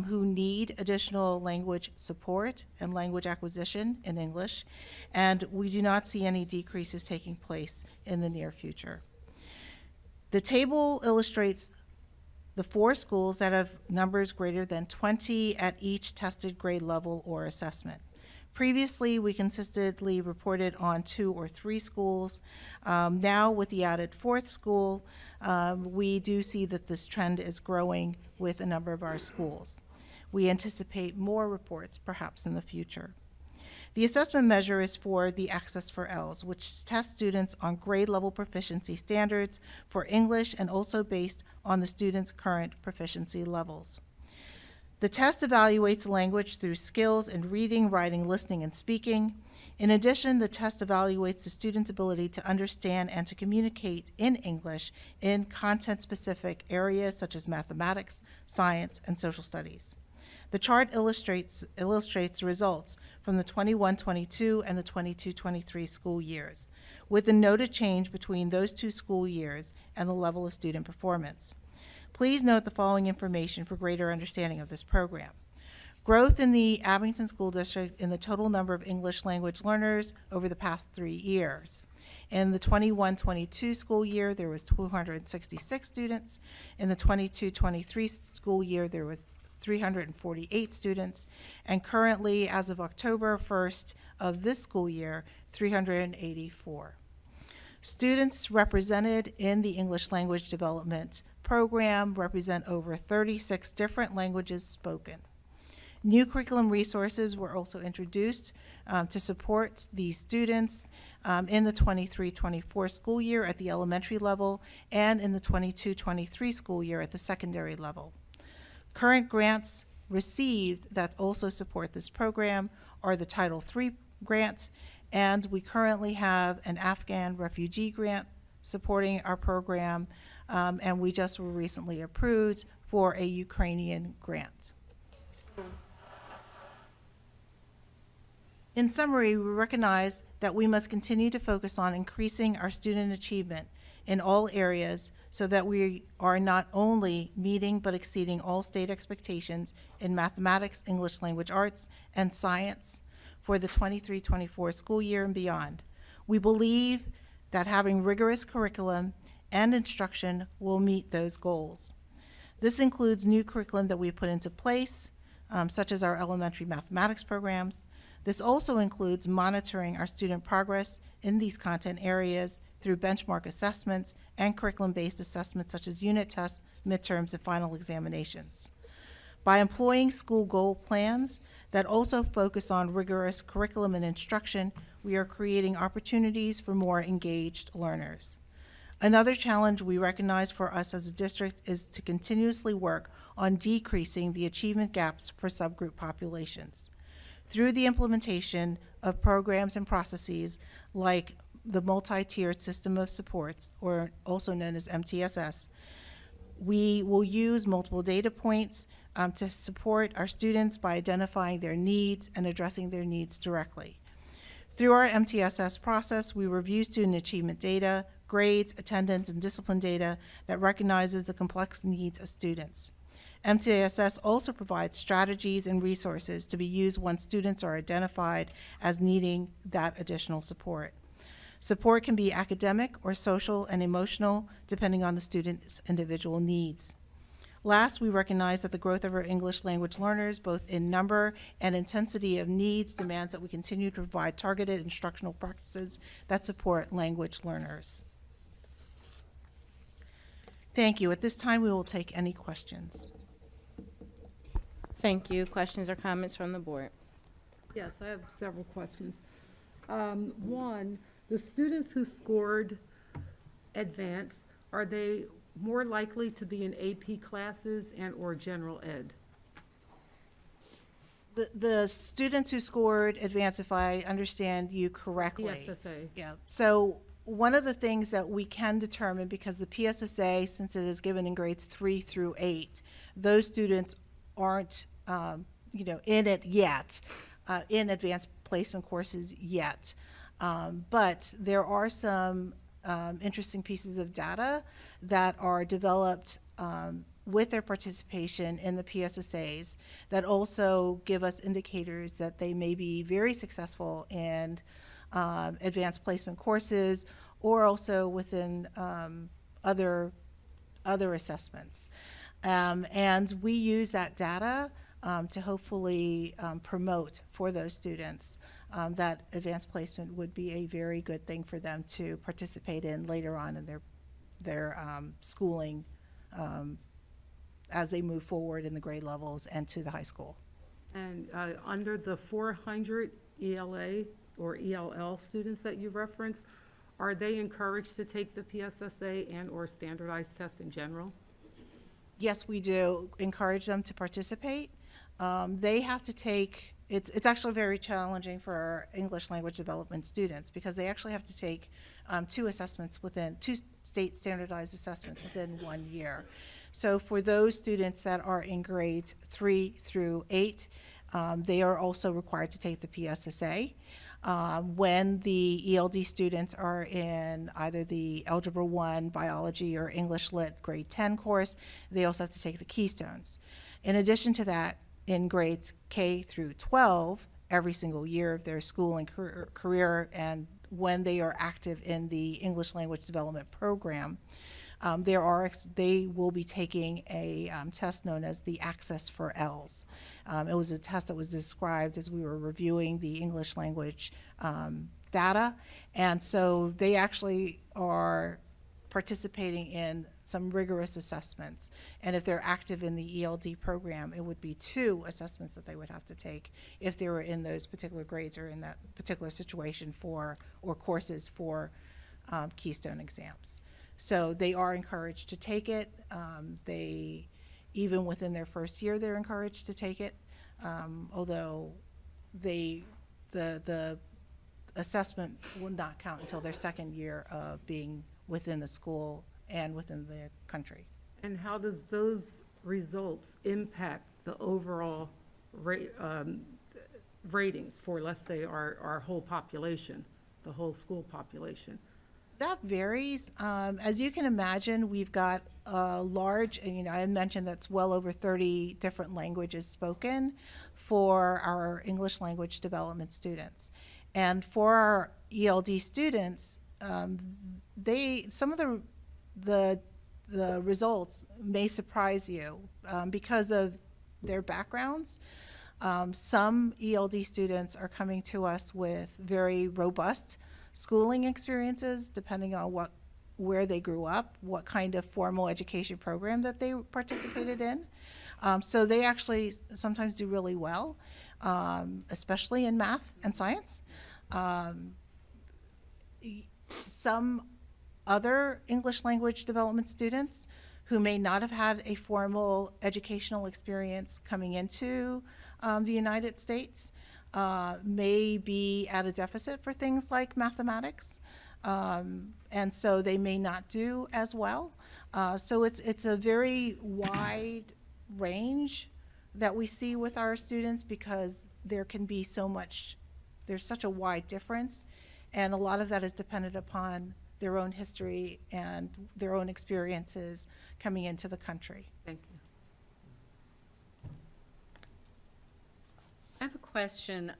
M: who need additional language support and language acquisition in English, and we do not see any decreases taking place in the near future. The table illustrates the 4 schools that have numbers greater than 20 at each tested grade level or assessment. Previously, we consistently reported on 2 or 3 schools. Now, with the added 4th school, we do see that this trend is growing with a number of our schools. We anticipate more reports, perhaps, in the future. The assessment measure is for the Access for L's, which tests students on grade level proficiency standards for English and also based on the student's current proficiency levels. The test evaluates language through skills in reading, writing, listening, and speaking. In addition, the test evaluates the student's ability to understand and to communicate in English in content-specific areas such as mathematics, science, and social studies. The chart illustrates results from the 21-22 and the 22-23 school years, with a noted change between those 2 school years and the level of student performance. Please note the following information for greater understanding of this program. Growth in the Abington School District in the total number of English language learners over the past 3 years. In the 21-22 school year, there was 266 students. In the 22-23 school year, there was 348 students. And currently, as of October 1st of this school year, 384. Students represented in the English language development program represent over 36 different languages spoken. New curriculum resources were also introduced to support these students in the 23-24 school year at the elementary level and in the 22-23 school year at the secondary level. Current grants received that also support this program are the Title III grants, and we currently have an Afghan refugee grant supporting our program, and we just were recently approved for a Ukrainian grant. In summary, we recognize that we must continue to focus on increasing our student achievement in all areas so that we are not only meeting but exceeding all state expectations in mathematics, English language arts, and science for the 23-24 school year and beyond. We believe that having rigorous curriculum and instruction will meet those goals. This includes new curriculum that we put into place, such as our elementary mathematics programs. This also includes monitoring our student progress in these content areas through benchmark assessments and curriculum-based assessments such as unit tests, midterms, and final examinations. By employing school goal plans that also focus on rigorous curriculum and instruction, we are creating opportunities for more engaged learners. Another challenge we recognize for us as a district is to continuously work on decreasing the achievement gaps for subgroup populations. Through the implementation of programs and processes like the multi-tiered system of supports, or also known as MTSS, we will use multiple data points to support our students by identifying their needs and addressing their needs directly. Through our MTSS process, we review student achievement data, grades, attendance, and discipline data that recognizes the complex needs of students. MTSS also provides strategies and resources to be used once students are identified as needing that additional support. Support can be academic or social and emotional, depending on the student's individual needs. Last, we recognize that the growth of our English language learners, both in number and intensity of needs, demands that we continue to provide targeted instructional practices that support language learners. Thank you. At this time, we will take any questions.
A: Thank you. Questions or comments from the board?
E: Yes, I have several questions. One, the students who scored advanced, are they more likely to be in AP classes and/or general ed?
M: The students who scored advanced, if I understand you correctly.
E: PSSA.
M: Yeah, so one of the things that we can determine, because the PSSA, since it is given in grades 3 through 8, those students aren't, in it yet, in advanced placement courses yet. But there are some interesting pieces of data that are developed with their participation in the PSSAs that also give us indicators that they may be very successful in advanced placement courses or also within other assessments. And we use that data to hopefully promote for those students that advanced placement would be a very good thing for them to participate in later on in their schooling as they move forward in the grade levels and to the high school.
E: And under the 400 ELA or ELL students that you referenced, are they encouraged to take the PSSA and/or standardized test in general?
M: Yes, we do encourage them to participate. They have to take, it's actually very challenging for our English language development students because they actually have to take two state standardized assessments within 1 year. So for those students that are in grades 3 through 8, they are also required to take the PSSA. When the ELD students are in either the Algebra 1, Biology, or English Lit grade 10 course, they also have to take the Keystones. In addition to that, in grades K through 12, every single year of their school and career, and when they are active in the English language development program, they will be taking a test known as the Access for L's. It was a test that was described as we were reviewing the English language data, and so they actually are participating in some rigorous assessments. And if they're active in the ELD program, it would be 2 assessments that they would have to take if they were in those particular grades or in that particular situation or courses for Keystone exams. So they are encouraged to take it. Even within their first year, they're encouraged to take it, although the assessment will not count until their second year of being within the school and within the country.
E: And how does those results impact the overall ratings for, let's say, our whole population, the whole school population?
M: That varies. As you can imagine, we've got a large, and I had mentioned that's well over 30 different languages spoken for our English language development students. And for our ELD students, some of the results may surprise you because of their backgrounds. Some ELD students are coming to us with very robust schooling experiences, depending on where they grew up, what kind of formal education program that they participated in. So they actually sometimes do really well, especially in math and science. Some other English language development students who may not have had a formal educational experience coming into the United States may be at a deficit for things like mathematics, and so they may not do as well. So it's a very wide range that we see with our students because there can be there's such a wide difference, and a lot of that is dependent upon their own history and their own experiences coming into the country.
E: Thank you.
B: I have a question.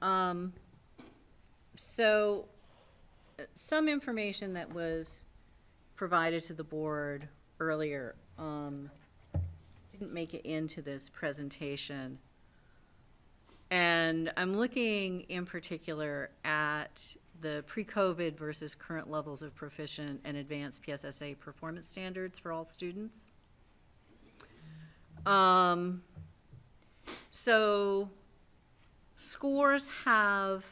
B: So some information that was provided to the board earlier didn't make it into this presentation. And I'm looking in particular at the pre-COVID versus current levels of proficient and advanced PSSA performance standards for all students. So scores have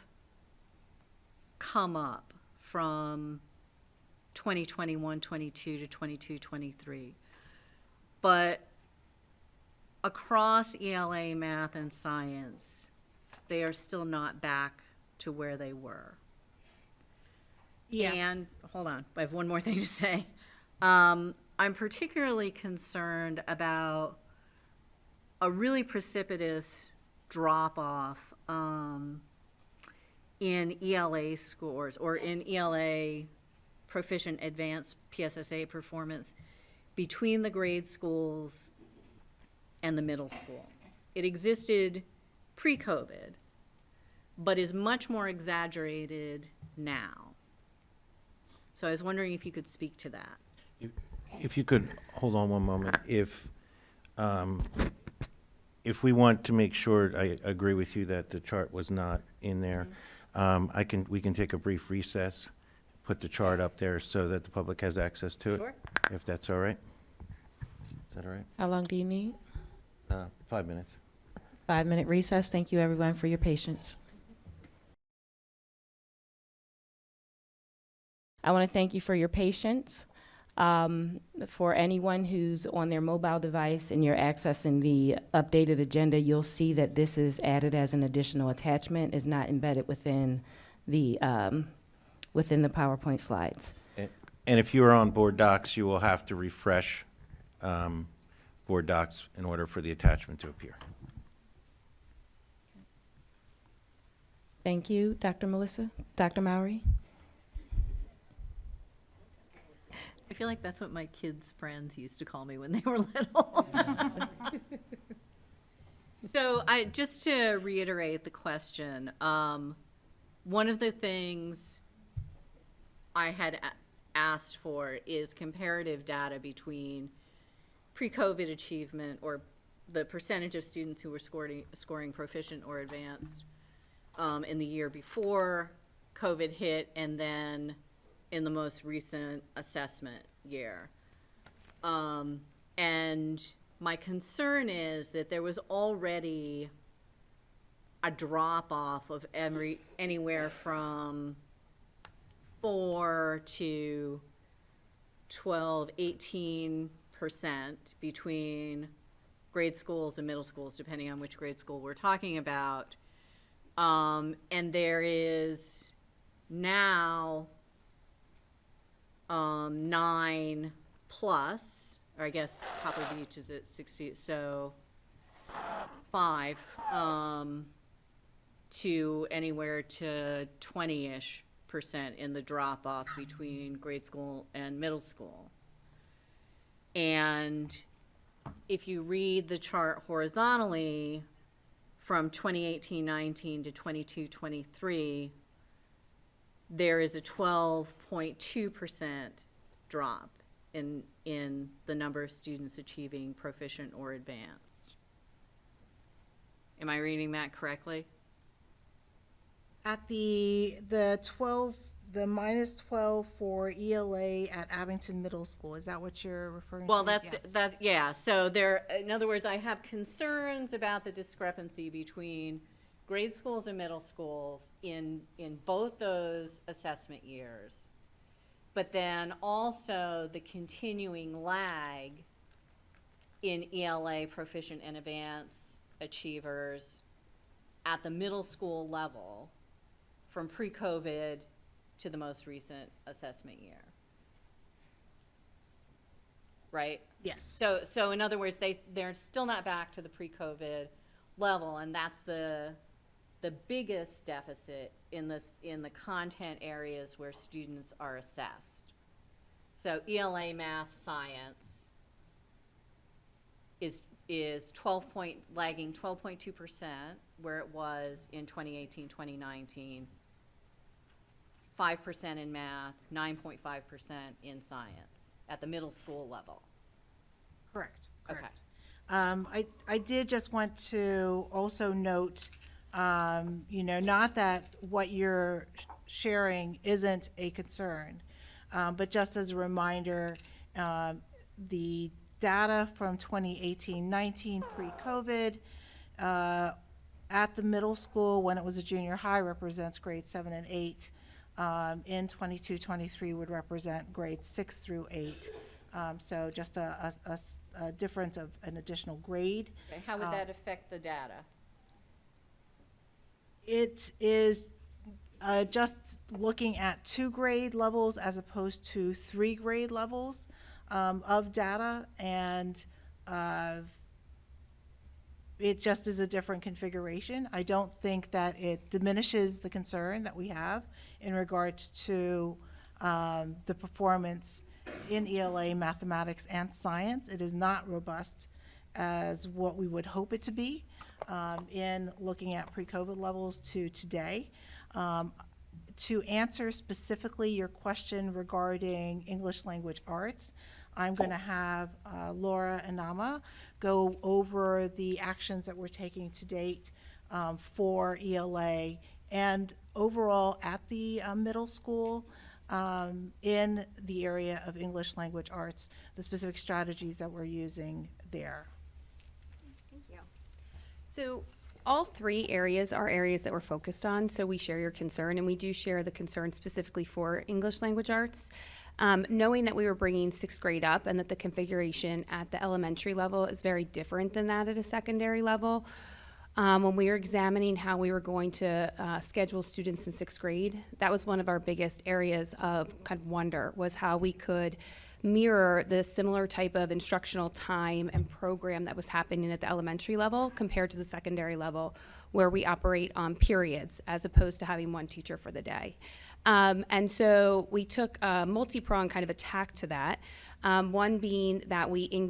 B: come up from 2021-22 to 22-23, but across ELA, math, and science, they are still not back to where they were.
N: Yes.
B: And, hold on, I have one more thing to say. I'm particularly concerned about a really precipitous drop-off in ELA scores, or in ELA proficient advanced PSSA performance between the grade schools and the middle school. It existed pre-COVID, but is much more exaggerated now. So I was wondering if you could speak to that.
C: If you could, hold on one moment. If we want to make sure, I agree with you that the chart was not in there, we can take a brief recess, put the chart up there so that the public has access to it.
B: Sure.
C: If that's all right. Is that all right?
P: How long do you need?
C: 5 minutes.
P: 5-minute recess. Thank you, everyone, for your patience.
A: I want to thank you for your patience. For anyone who's on their mobile device and you're accessing the updated agenda, you'll see that this is added as an additional attachment, is not embedded within the PowerPoint slides.
C: And if you're on Board Docs, you will have to refresh Board Docs in order for the attachment to appear.
A: Thank you, Dr. Melissa. Dr. Mowry?
B: I feel like that's what my kids' friends used to call me when they were little. So just to reiterate the question, one of the things I had asked for is comparative data between pre-COVID achievement, or the percentage of students who were scoring proficient or advanced in the year before COVID hit, and then in the most recent assessment year. And my concern is that there was already a drop-off of anywhere from 4 to 12, 18% between grade schools and middle schools, depending on which grade school we're talking about. And there is now 9 plus, or I guess Poplar Beach is at 60, so 5 to anywhere to 20-ish% in the drop-off between grade school and middle school. And if you read the chart horizontally from 2018-19 to 22-23, there is a 12.2% drop in the number of students achieving proficient or advanced. Am I reading that correctly?
M: At the minus 12 for ELA at Abington Middle School, is that what you're referring to?
B: Well,
M: Yes.
B: that's yeah. So there, in other words, I have concerns about the discrepancy between grade schools and middle schools in both those assessment years, but then also the continuing lag in ELA proficient and advanced achievers at the middle school level from pre-COVID to the most recent assessment year. Right?
M: Yes.
B: So in other words, they're still not back to the pre-COVID level, and that's the biggest deficit in the content areas where students are assessed. So ELA, math, science is lagging 12.2%, where it was in 2018, 2019. 5% in math, 9.5% in science at the middle school level.
M: Correct.
B: Okay.
M: I did just want to also note Not that what you're sharing isn't a concern, but just as a reminder, the data from 2018-19 pre-COVID at the middle school when it was a junior high represents grades 7 and 8. In 22-23 would represent grades 6 through 8. So just a difference of an additional grade.
B: Okay, how would that affect the data?
M: It is just looking at 2 grade levels as opposed to 3 grade levels of data, and it just is a different configuration. I don't think that it diminishes the concern that we have in regards to the performance in ELA, mathematics, and science. It is not robust as what we would hope it to be in looking at pre-COVID levels to today. To answer specifically your question regarding English language arts, I'm going to have Laura Anama go over the actions that we're taking to date for ELA and overall at the middle school in the area of English language arts, the specific strategies that we're using there.
O: Thank you. So all 3 areas are areas that we're focused on, so we share your concern, and we do share the concern specifically for English language arts. Knowing that we were bringing 6th grade up and that the configuration at the elementary level is very different than that at a secondary level, when we were examining how we were going to schedule students in 6th grade, that was one of our biggest areas of kind of wonder, was how we could mirror the similar type of instructional time and program that was happening at the elementary level compared to the secondary level, where we operate on periods as opposed to having one teacher for the day. And so we took a multi-pronged kind of attack to that, one being that we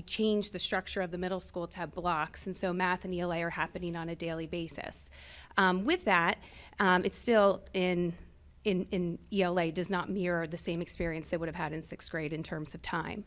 O: changed the structure of the middle school to have blocks, and so math and ELA are happening on a daily basis. With that, it's still in ELA does not mirror the same experience they would have had in 6th grade in terms of time.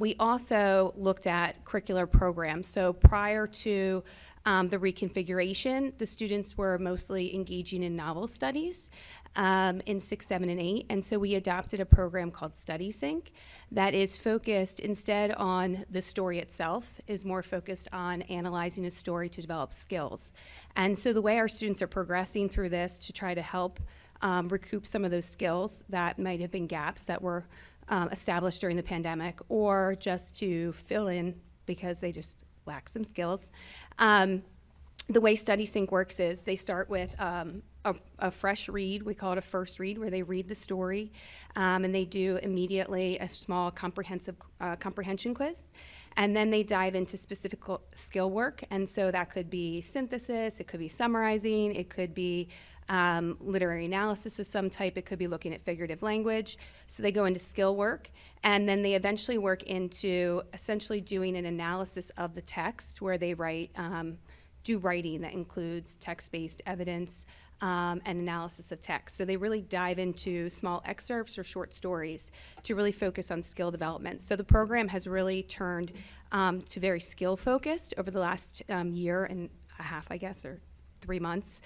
O: We also looked at curricular programs. So prior to the reconfiguration, the students were mostly engaging in novel studies in 6, 7, and 8. And so we adopted a program called Study Sync that is focused instead on the story itself, is more focused on analyzing a story to develop skills. And so the way our students are progressing through this to try to help recoup some of those skills that might have been gaps that were established during the pandemic, or just to fill in because they just lack some skills. The way Study Sync works is they start with a fresh read. We call it a first read, where they read the story, and they do immediately a small comprehensive comprehension quiz. And then they dive into specific skill work. And so that could be synthesis, it could be summarizing, it could be literary analysis of some type, it could be looking at figurative language. So they go into skill work, and then they eventually work into essentially doing an analysis of the text, where they do writing that includes text-based evidence and analysis of text. So they really dive into small excerpts or short stories to really focus on skill development. So the program has really turned to very skill-focused over the last year and a half, I guess, or 3 months,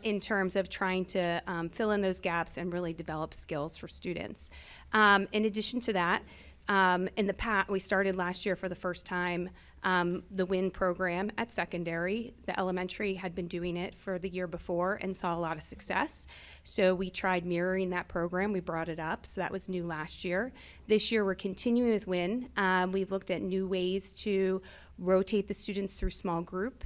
O: in terms of trying to fill in those gaps and really develop skills for students. In addition to that, in the past, we started last year for the first time the WIN program at secondary. The elementary had been doing it for the year before and saw a lot of success. So we tried mirroring that program. We brought it up. So that was new last year. This year we're continuing with WIN. We've looked at new ways to rotate the students through small group.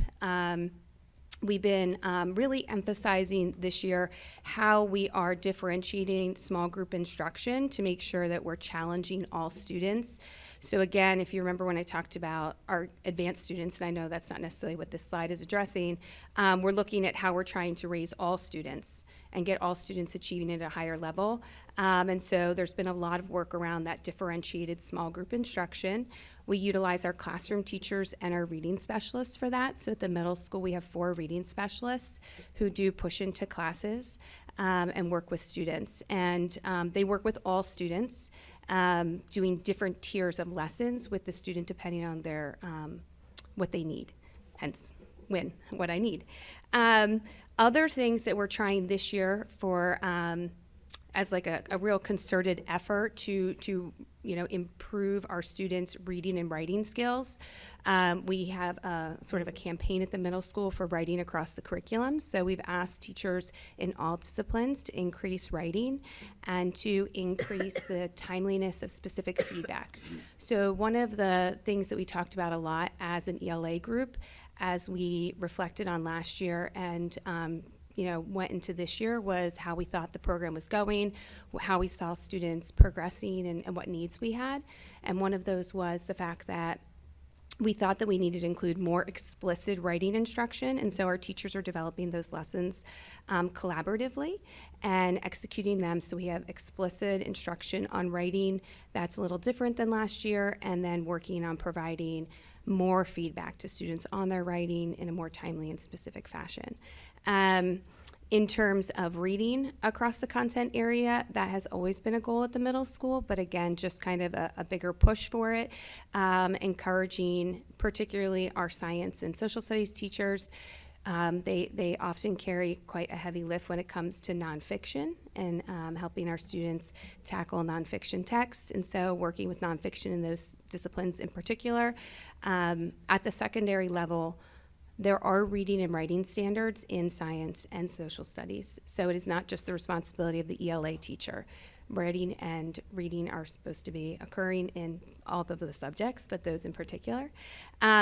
O: We've been really emphasizing this year how we are differentiating small group instruction to make sure that we're challenging all students. So again, if you remember when I talked about our advanced students, and I know that's not necessarily what this slide is addressing, we're looking at how we're trying to raise all students and get all students achieving at a higher level. And so there's been a lot of work around that differentiated small group instruction. We utilize our classroom teachers and our reading specialists for that. So at the middle school, we have 4 reading specialists who do push into classes and work with students. And they work with all students, doing different tiers of lessons with the student depending on their what they need, hence win what I need. Other things that we're trying this year for as like a real concerted effort to improve our students' reading and writing skills. We have a sort of a campaign at the middle school for writing across the curriculum. So we've asked teachers in all disciplines to increase writing and to increase the timeliness of specific feedback. So one of the things that we talked about a lot as an ELA group, as we reflected on last year and went into this year, was how we thought the program was going, how we saw students progressing, and what needs we had. And one of those was the fact that we thought that we needed to include more explicit writing instruction, and so our teachers are developing those lessons collaboratively and executing them. So we have explicit instruction on writing that's a little different than last year, and then working on providing more feedback to students on their writing in a more timely and specific fashion. In terms of reading across the content area, that has always been a goal at the middle school, but again, just kind of a bigger push for it, encouraging particularly our science and social studies teachers. They often carry quite a heavy lift when it comes to nonfiction and helping our students tackle nonfiction texts, and so working with nonfiction in those disciplines in particular. At the secondary level, there are reading and writing standards in science and social studies, so it is not just the responsibility of the ELA teacher. Writing and reading are supposed to be occurring in all of the subjects, but those in particular.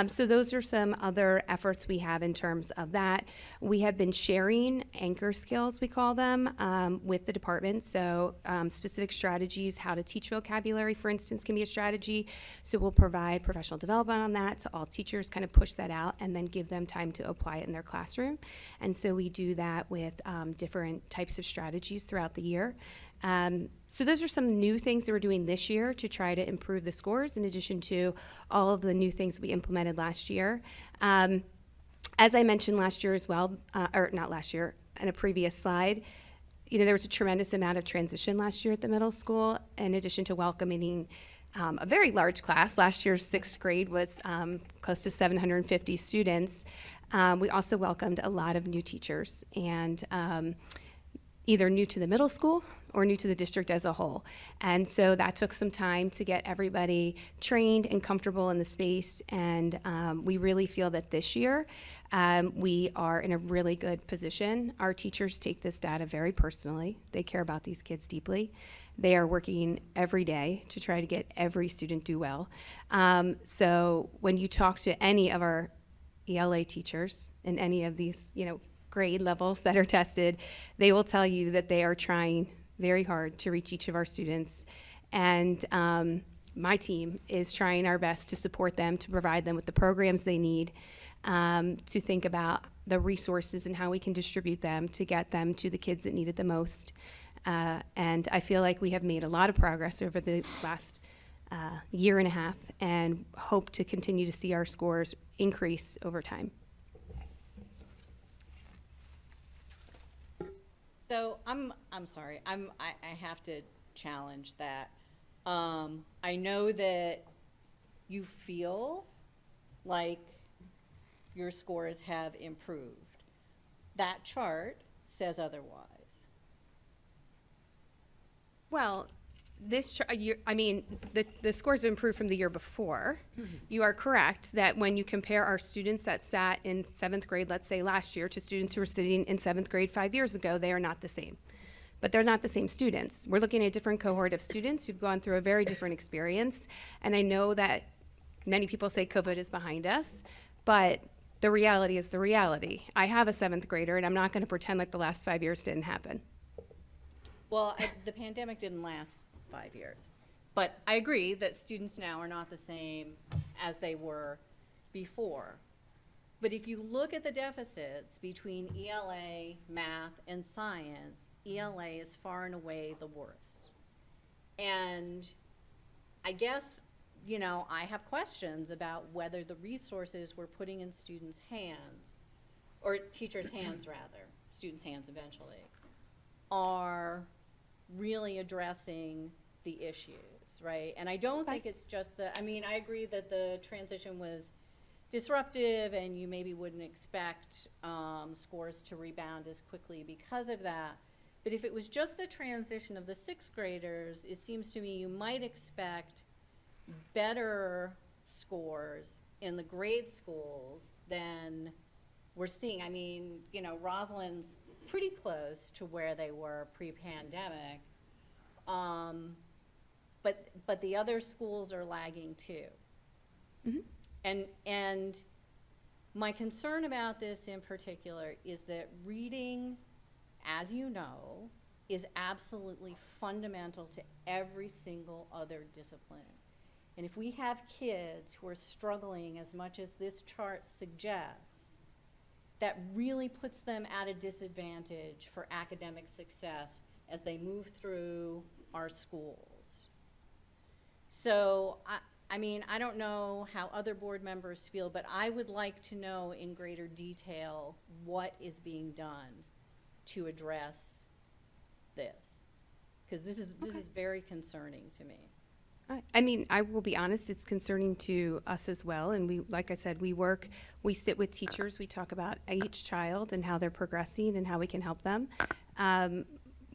O: So those are some other efforts we have in terms of that. We have been sharing anchor skills, we call them, with the department. So specific strategies, how to teach vocabulary, for instance, can be a strategy. So we'll provide professional development on that to all teachers, kind of push that out, and then give them time to apply it in their classroom. And so we do that with different types of strategies throughout the year. So those are some new things that we're doing this year to try to improve the scores, in addition to all of the new things we implemented last year. As I mentioned last year as well, or not last year, in a previous slide, there was a tremendous amount of transition last year at the middle school, in addition to welcoming a very large class. Last year's 6th grade was close to 750 students. We also welcomed a lot of new teachers, and either new to the middle school or new to the district as a whole. And so that took some time to get everybody trained and comfortable in the space. And we really feel that this year we are in a really good position. Our teachers take this data very personally. They care about these kids deeply. They are working every day to try to get every student do well. So when you talk to any of our ELA teachers in any of these, grade levels that are tested, they will tell you that they are trying very hard to reach each of our students. And my team is trying our best to support them, to provide them with the programs they need, to think about the resources and how we can distribute them to get them to the kids that need it the most. And I feel like we have made a lot of progress over the last year and a half, and hope to continue to see our scores increase over time.
B: So I'm sorry. I have to challenge that. I know that you feel like your scores have improved. That chart says otherwise.
O: Well, this the scores have improved from the year before. Mm-hmm. You are correct that when you compare our students that sat in 7th grade, let's say last year, to students who were sitting in 7th grade 5 years ago, they are not the same. But they're not the same students. We're looking at a different cohort of students who've gone through a very different experience. And I know that many people say COVID is behind us, but the reality is the reality. I have a 7th grader, and I'm not going to pretend like the last 5 years didn't happen.
B: Well, the pandemic didn't last 5 years. But I agree that students now are not the same as they were before. But if you look at the deficits between ELA, math, and science, ELA is far and away the worst. And I guess, I have questions about whether the resources we're putting in students' hands, or teachers' hands rather, students' hands eventually, are really addressing the issues, right? And I don't think it's just I agree that the transition was disruptive, and you maybe wouldn't expect scores to rebound as quickly because of that. But if it was just the transition of the sixth graders, it seems to me you might expect better scores in the grade schools than we're seeing. I mean, you know, Roslyn's pretty close to where they were pre-pandemic, but the other schools are lagging too. And my concern about this in particular is that reading, as you know, is absolutely fundamental to every single other discipline. And if we have kids who are struggling as much as this chart suggests, that really puts them at a disadvantage for academic success as they move through our schools. So, I mean, I don't know how other board members feel, but I would like to know in greater detail what is being done to address this. Because this is very concerning to me.
O: I mean, I will be honest, it's concerning to us as well. And we, like I said, we sit with teachers, we talk about each child and how they're progressing and how we can help them.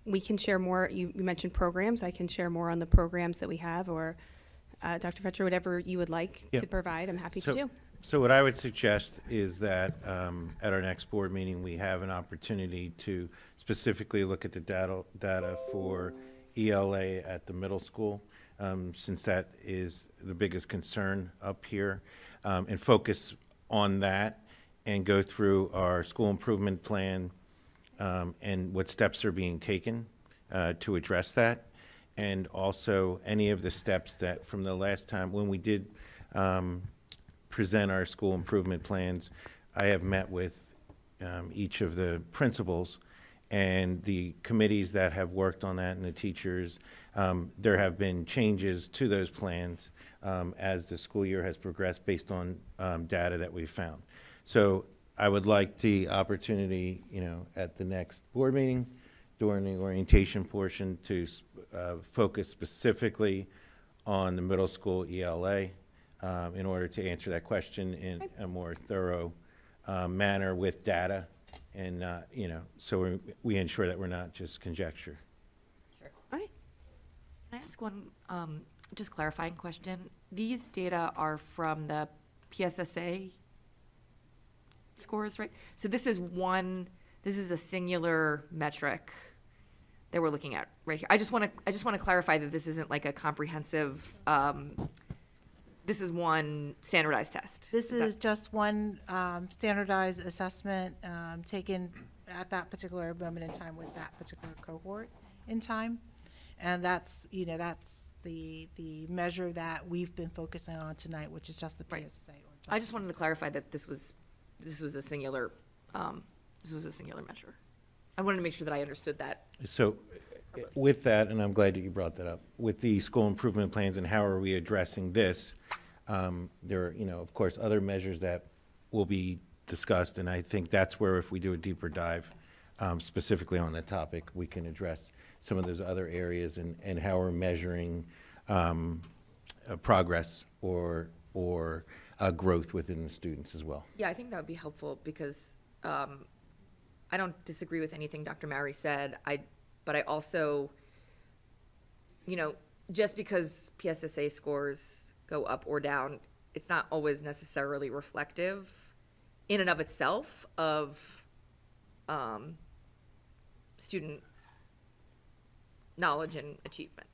O: We can share more. You mentioned programs. I can share more on the programs that we have, or Dr. Fetcher, whatever you would like to provide, I'm happy to do.
C: So what I would suggest is that at our next board meeting, we have an opportunity to specifically look at the data for ELA at the middle school, since that is the biggest concern up here, and focus on that and go through our school improvement plan and what steps are being taken to address that. And also any of the steps that from the last time when we did present our school improvement plans, I have met with each of the principals and the committees that have worked on that and the teachers. There have been changes to those plans as the school year has progressed based on data that we've found. So I would like the opportunity, you know, at the next board meeting during the orientation portion to focus specifically on the middle school ELA in order to answer that question in a more thorough manner with data, and you know, so we ensure that we're not just conjecture.
F: Sure. Okay. Can I ask one just clarifying question? These data are from the PSSA scores, right? So this is a singular metric that we're looking at right here. I just want to clarify that this isn't like a comprehensive. This is one standardized test.
M: This is just one standardized assessment taken at that particular moment in time with that particular cohort in time. And that's, you know, that's the measure that we've been focusing on tonight, which is just the PSSA.
F: I just wanted to clarify that this was a singular measure. I wanted to make sure that I understood that.
C: So with that, and I'm glad that you brought that up, with the school improvement plans and how are we addressing this, there are, you know, of course, other measures that will be discussed, and I think that's where if we do a deeper dive specifically on that topic, we can address some of those other areas and how we're measuring progress or growth within the students as well.
F: Yeah, I think that would be helpful because I don't disagree with anything Dr. Mowry said. But I also, you know, just because PSSA scores go up or down, it's not always necessarily reflective in and of itself of student knowledge and achievement.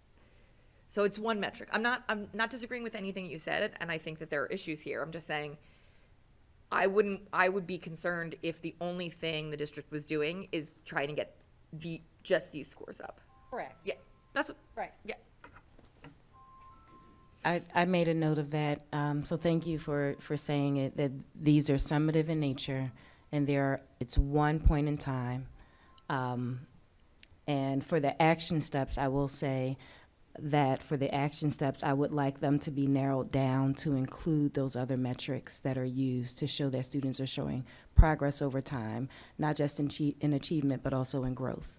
F: So it's one metric. I'm not disagreeing with anything you said, and I think that there are issues here. I'm just saying I would be concerned if the only thing the district was doing is trying to get just these scores up.
B: Correct.
F: Yeah, that's
B: right.
F: Yeah.
P: I made a note of that, so thank you for saying it, that these are summative in nature, and it's one point in time. And for the action steps, I will say that for the action steps, I would like them to be narrowed down to include those other metrics that are used to show that students are showing progress over time, not just in achievement, but also in growth,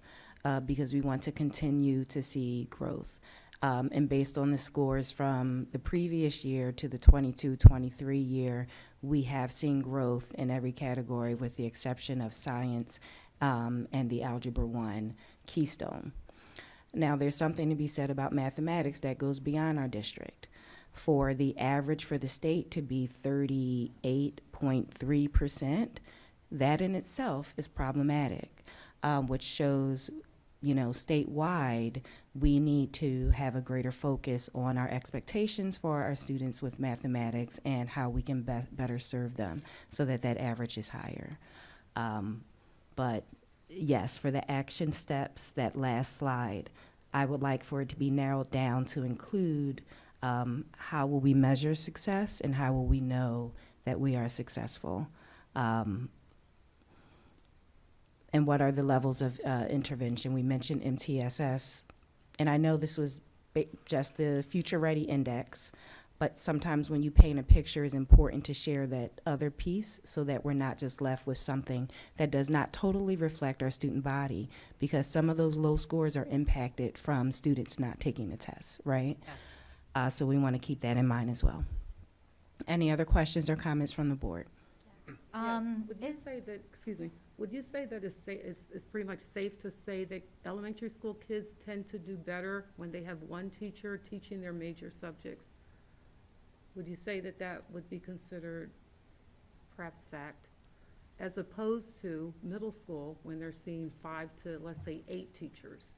P: because we want to continue to see growth. And based on the scores from the previous year to the 22-23 year, we have seen growth in every category with the exception of science and the Algebra 1 Keystone. Now, there's something to be said about mathematics that goes beyond our district. For the average for the state to be 38.3%, that in itself is problematic, which shows, statewide, we need to have a greater focus on our expectations for our students with mathematics and how we can better serve them so that that average is higher. But yes, for the action steps, that last slide, I would like for it to be narrowed down to include how will we measure success and how will we know that we are successful? And what are the levels of intervention? We mentioned MTSS, and I know this was just the Future Ready Index, but sometimes when you paint a picture, it's important to share that other piece so that we're not just left with something that does not totally reflect our student body, because some of those low scores are impacted from students not taking the test, right?
B: Yes.
P: So we want to keep that in mind as well. Any other questions or comments from the board?
E: Would you say that, excuse me, would you say that it's pretty much safe to say that elementary school kids tend to do better when they have one teacher teaching their major subjects? Would you say that that would be considered perhaps fact, as opposed to middle school when they're seeing 5 to, let's say, 8 teachers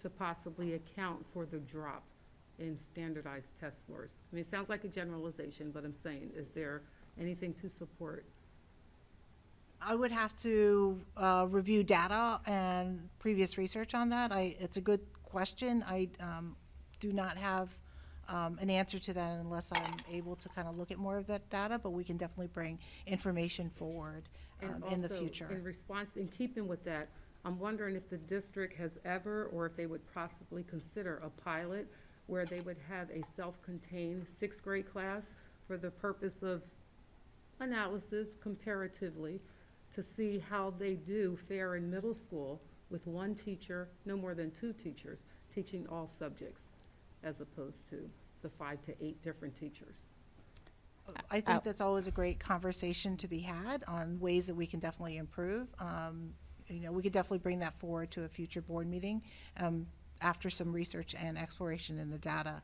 E: to possibly account for the drop in standardized test scores? I mean, it sounds like a generalization, but I'm saying, is there anything to support?
M: I would have to review data and previous research on that. It's a good question. I do not have an answer to that unless I'm able to kind of look at more of that data, but we can definitely bring information forward in the future.
E: In response, in keeping with that, I'm wondering if the district has ever, or if they would possibly consider a pilot where they would have a self-contained 6th grade class for the purpose of analysis comparatively to see how they do fare in middle school with one teacher, no more than 2 teachers, teaching all subjects, as opposed to the 5 to 8 different teachers.
M: I think that's always a great conversation to be had on ways that we can definitely improve. We could definitely bring that forward to a future board meeting after some research and exploration in the data.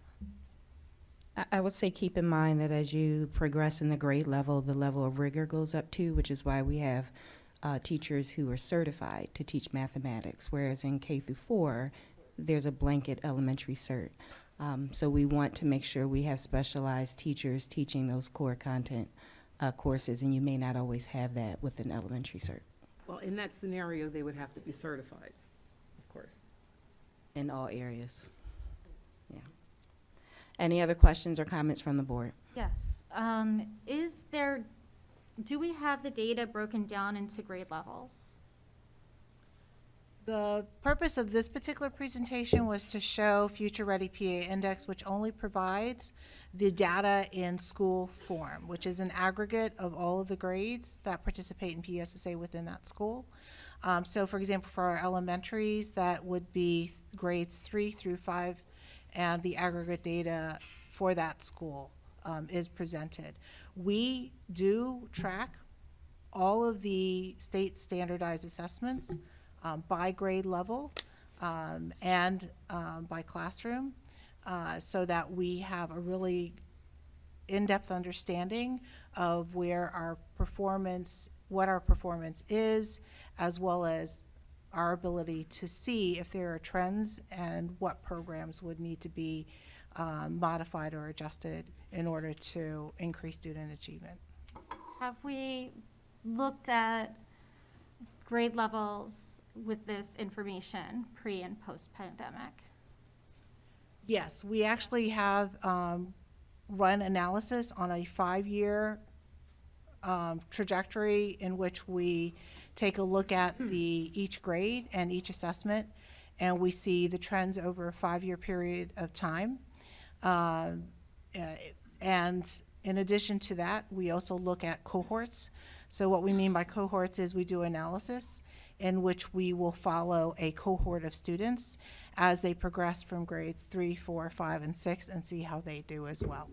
P: I would say keep in mind that as you progress in the grade level, the level of rigor goes up too, which is why we have teachers who are certified to teach mathematics, whereas in K through 4, there's a blanket elementary cert. So we want to make sure we have specialized teachers teaching those core content courses, and you may not always have that with an elementary cert.
E: Well, in that scenario, they would have to be certified, of course.
P: In all areas. Yeah. Any other questions or comments from the board?
Q: Yes. Do we have the data broken down into grade levels?
M: The purpose of this particular presentation was to show Future Ready PA Index, which only provides the data in school form, which is an aggregate of all of the grades that participate in PSSA within that school. So for example, for our elementaries, that would be grades 3 through 5, and the aggregate data for that school is presented. We do track all of the state standardized assessments by grade level and by classroom so that we have a really in-depth understanding of where our performance, what our performance is, as well as our ability to see if there are trends and what programs would need to be modified or adjusted in order to increase student achievement.
Q: Have we looked at grade levels with this information pre and post pandemic?
M: Yes, we actually have run analysis on a 5-year trajectory in which we take a look at each grade and each assessment, and we see the trends over a 5-year period of time. And in addition to that, we also look at cohorts. So what we mean by cohorts is we do analysis in which we will follow a cohort of students as they progress from grades 3, 4, 5, and 6 and see how they do as well.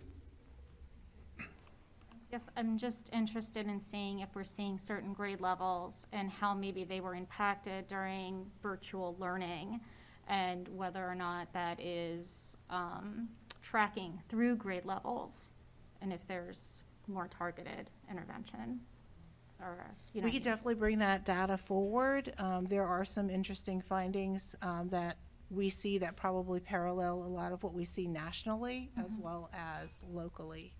Q: guess I'm just interested in seeing if we're seeing certain grade levels and how maybe they were impacted during virtual learning, and whether or not that is tracking through grade levels, and if there's more targeted intervention. Or, you know.
M: We could definitely bring that data forward. There are some interesting findings that we see that probably parallel a lot of what we see nationally as well as locally,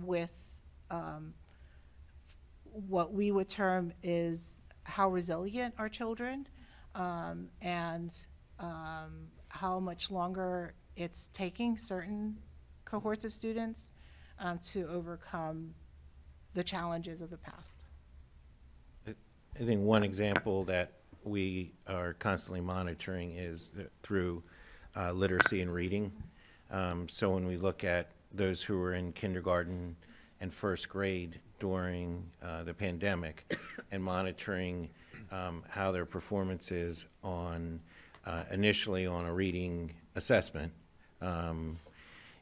M: with what we would term is how resilient are children, and how much longer it's taking certain cohorts of students to overcome the challenges of the past.
C: I think one example that we are constantly monitoring is through literacy and reading. So when we look at those who were in kindergarten and first grade during the pandemic and monitoring how their performance is on initially on a reading assessment, and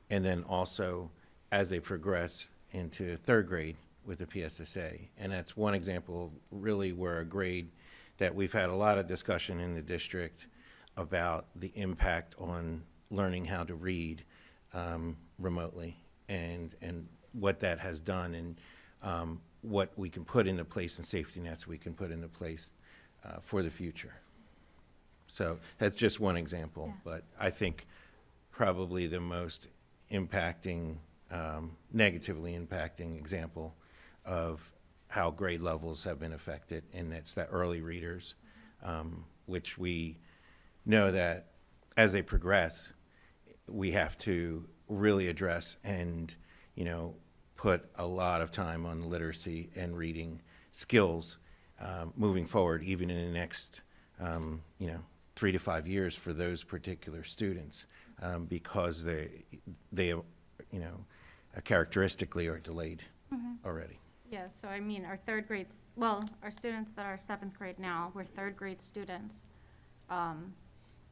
C: then also as they progress into third grade with the PSSA. And that's one example really where a grade that we've had a lot of discussion in the district about the impact on learning how to read remotely, and what that has done, and what we can put into place and safety nets we can put into place for the future. So that's just one example, but I think probably the most impacting, negatively impacting example of how grade levels have been affected, and it's the early readers, which we know that as they progress, we have to really address and, you know, put a lot of time on literacy and reading skills moving forward, even in the next, 3 to 5 years for those particular students, because they characteristically are delayed already.
Q: Yeah, so I mean, our third grades, well, our students that are 7th grade now were third grade students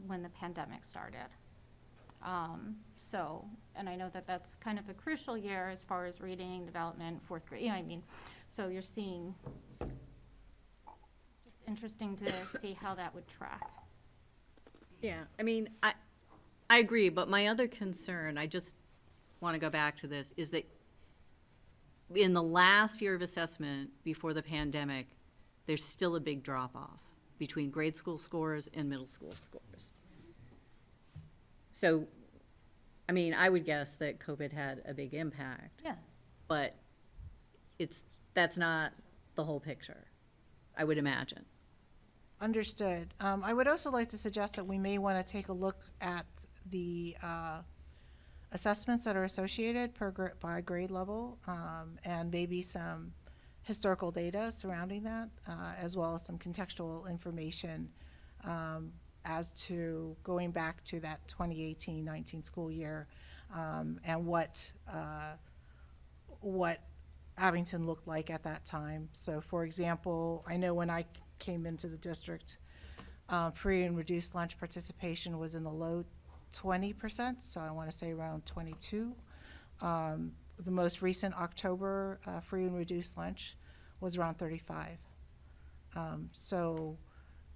Q: when the pandemic started. So, and I know that that's kind of a crucial year as far as reading development, 4th grade, you know what I mean? So you're seeing, just interesting to see how that would track.
B: Yeah, I mean, I agree, but my other concern, I just want to go back to this, is that in the last year of assessment before the pandemic, there's still a big drop-off between grade school scores and middle school scores. So, I mean, I would guess that COVID had a big impact.
Q: Yeah.
B: But that's not the whole picture, I would imagine.
M: Understood. I would also like to suggest that we may want to take a look at the assessments that are associated by grade level, and maybe some historical data surrounding that, as well as some contextual information as to going back to that 2018-19 school year, and what Abington looked like at that time. So, for example, I know when I came into the district, free and reduced lunch participation was in the low 20%, so I want to say around 22. The most recent October free and reduced lunch was around 35.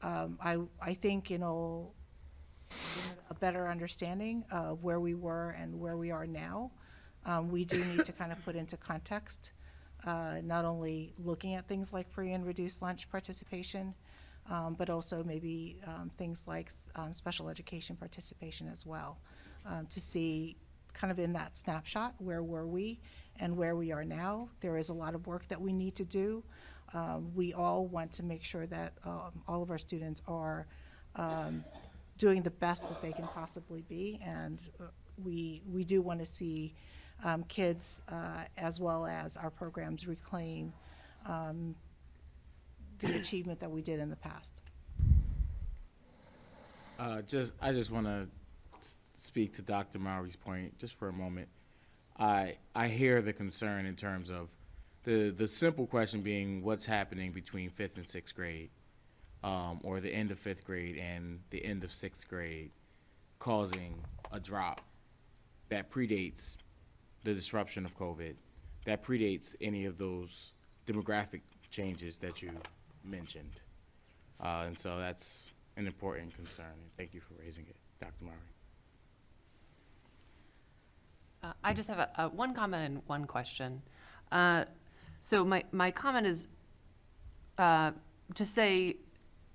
M: I think, a better understanding of where we were and where we are now, we do need to kind of put into context, not only looking at things like free and reduced lunch participation, but also maybe things like special education participation as well, to see kind of in that snapshot, where were we and where we are now. There is a lot of work that we need to do. We all want to make sure that all of our students are doing the best that they can possibly be, and we do want to see kids as well as our programs reclaim the achievement that we did in the past.
R: I just want to speak to Dr. Mowry's point just for a moment. I hear the concern in terms of the simple question being what's happening between 5th and 6th grade, or the end of 5th grade and the end of 6th grade, causing a drop that predates the disruption of COVID, that predates any of those demographic changes that you mentioned. And so that's an important concern, and thank you for raising it, Dr. Murray.
S: I just have one comment and one question. So my comment is to say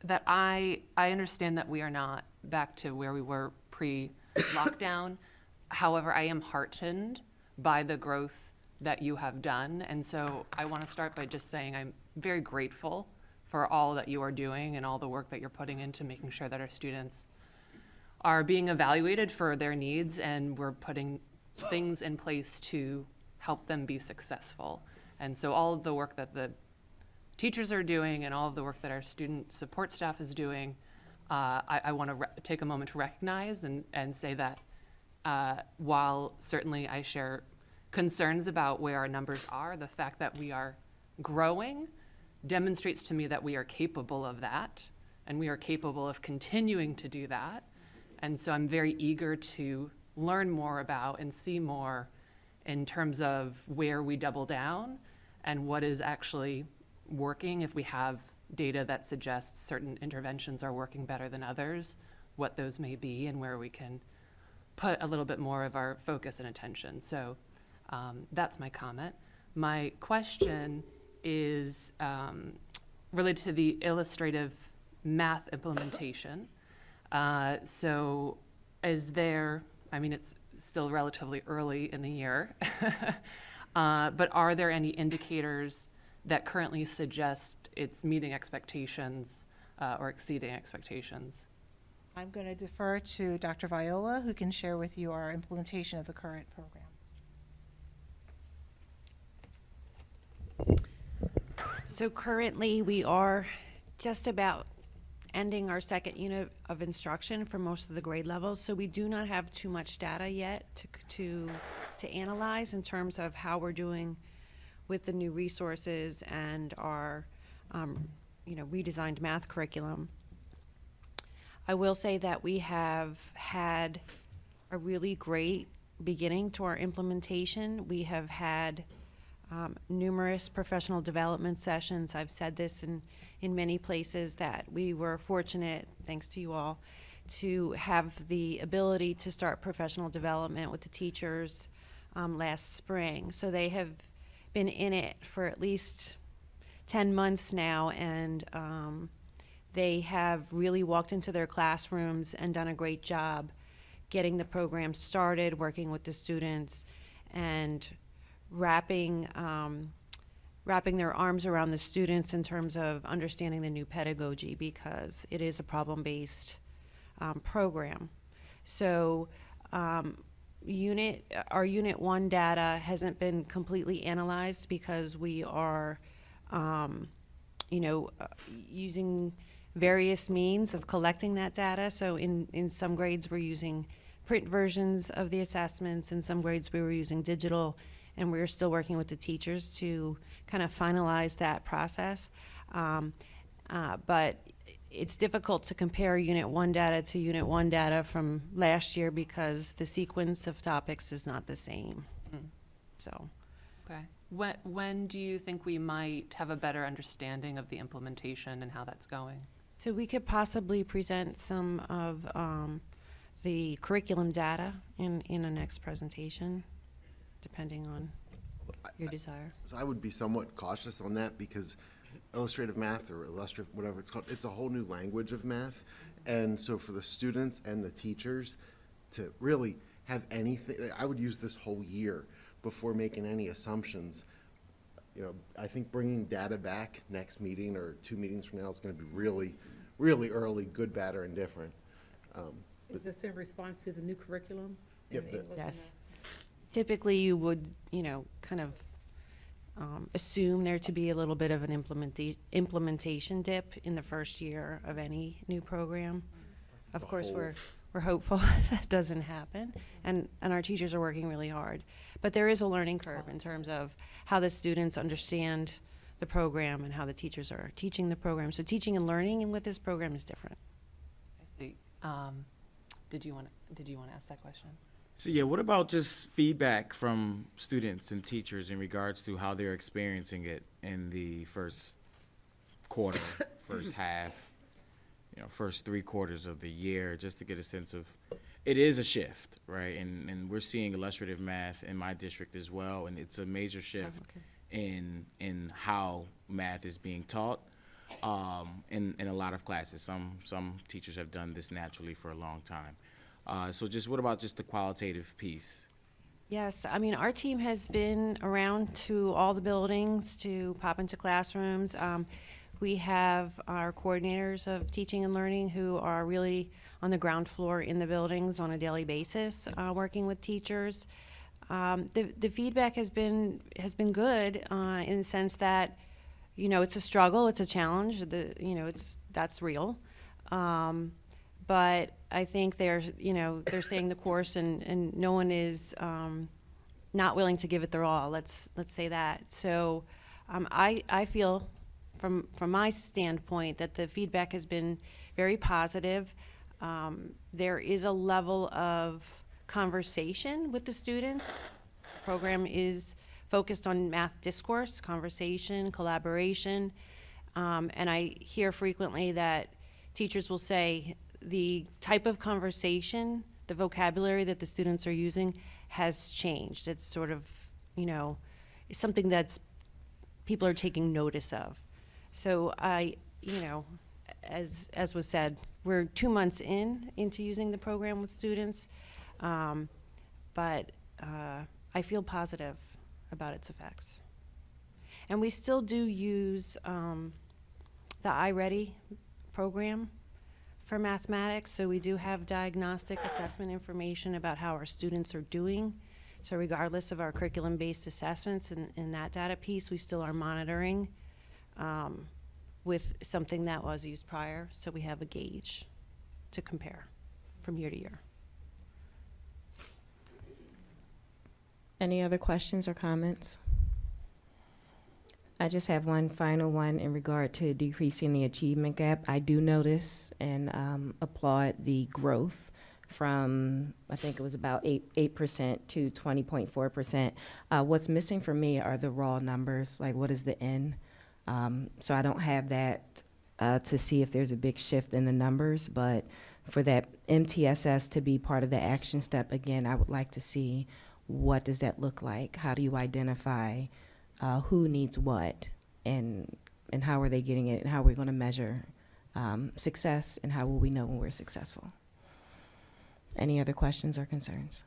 S: that I understand that we are not back to where we were pre-lockdown. However, I am heartened by the growth that you have done. And so I want to start by just saying I'm very grateful for all that you are doing and all the work that you're putting into making sure that our students are being evaluated for their needs, and we're putting things in place to help them be successful. And so all of the work that the teachers are doing and all of the work that our student support staff is doing, I want to take a moment to recognize and say that while certainly I share concerns about where our numbers are, the fact that we are growing demonstrates to me that we are capable of that, and we are capable of continuing to do that. And so I'm very eager to learn more about and see more in terms of where we double down and what is actually working. If we have data that suggests certain interventions are working better than others, what those may be and where we can put a little bit more of our focus and attention. So that's my comment. My question is related to the illustrative math implementation. So is there, I mean, it's still relatively early in the year, but are there any indicators that currently suggest it's meeting expectations or exceeding expectations?
M: I'm going to defer to Dr. Viola, who can share with you our implementation of the current program.
N: So currently, we are just about ending our second unit of instruction for most of the grade levels, so we do not have too much data yet to analyze in terms of how we're doing with the new resources and our redesigned math curriculum. I will say that we have had a really great beginning to our implementation. We have had numerous professional development sessions. I've said this in many places that we were fortunate, thanks to you all, to have the ability to start professional development with the teachers last spring. So they have been in it for at least 10 months now, and they have really walked into their classrooms and done a great job getting the program started, working with the students, and wrapping their arms around the students in terms of understanding the new pedagogy, because it is a problem-based program. So our Unit 1 data hasn't been completely analyzed because we are using various means of collecting that data. So in some grades we're using print versions of the assessments, in some grades we were using digital, and we're still working with the teachers to kind of finalize that process. But it's difficult to compare Unit 1 data to Unit 1 data from last year because the sequence of topics is not the same. So.
S: Okay. When do you think we might have a better understanding of the implementation and how that's going?
N: So we could possibly present some of the curriculum data in the next presentation, depending on your desire.
D: So I would be somewhat cautious on that because illustrative math or illustrative, whatever it's called, it's a whole new language of math. And so for the students and the teachers to really have anything, I would use this whole year before making any assumptions. I think bringing data back next meeting or 2 meetings from now is going to be really, really early, good, bad, or indifferent.
E: Is this in response to the new curriculum?
D: Yep,
N: Yes. Typically, you would, kind of assume there to be a little bit of an implementation dip in the first year of any new program. Of course, we're hopeful that doesn't happen, and our teachers are working really hard. But there is a learning curve in terms of how the students understand the program and how the teachers are teaching the program. So teaching and learning with this program is different.
S: I see. Did you want to ask that question?
R: So yeah, what about just feedback from students and teachers in regards to how they're experiencing it in the first quarter, first half, first 3 quarters of the year, just to get a sense of, it is a shift, right? And we're seeing illustrative math in my district as well, and it's a major shift in how math is being taught in a lot of classes. Some teachers have done this naturally for a long time. So just what about just the qualitative piece?
N: Yes, I mean, our team has been around to all the buildings to pop into classrooms. We have our coordinators of teaching and learning who are really on the ground floor in the buildings on a daily basis, working with teachers. The feedback has been good in the sense that, it's a struggle, it's a challenge. That's real. But I think they're staying the course, and no one is not willing to give it their all. Let's say that. So I feel from my standpoint that the feedback has been very positive. There is a level of conversation with the students. The program is focused on math discourse, conversation, collaboration, and I hear frequently that teachers will say the type of conversation, the vocabulary that the students are using has changed. It's sort of, it's something that's people are taking notice of. So as was said, we're 2 months into using the program with students, but I feel positive about its effects. And we still do use the iReady program for mathematics, so we do have diagnostic assessment information about how our students are doing. So regardless of our curriculum-based assessments in that data piece, we still are monitoring with something that was used prior, so we have a gauge to compare from year to year.
A: Any other questions or comments? I just have one final one in regard to decreasing the achievement gap. I do notice and applaud the growth from, I think it was about 8% to 20.4%. What's missing for me are the raw numbers, like what is the N? So I don't have that to see if there's a big shift in the numbers, but for that MTSS to be part of the action step, again, I would like to see what does that look like? How do you identify who needs what, and how are they getting it, and how are we going to measure success, and how will we know when we're successful? Any other questions or concerns?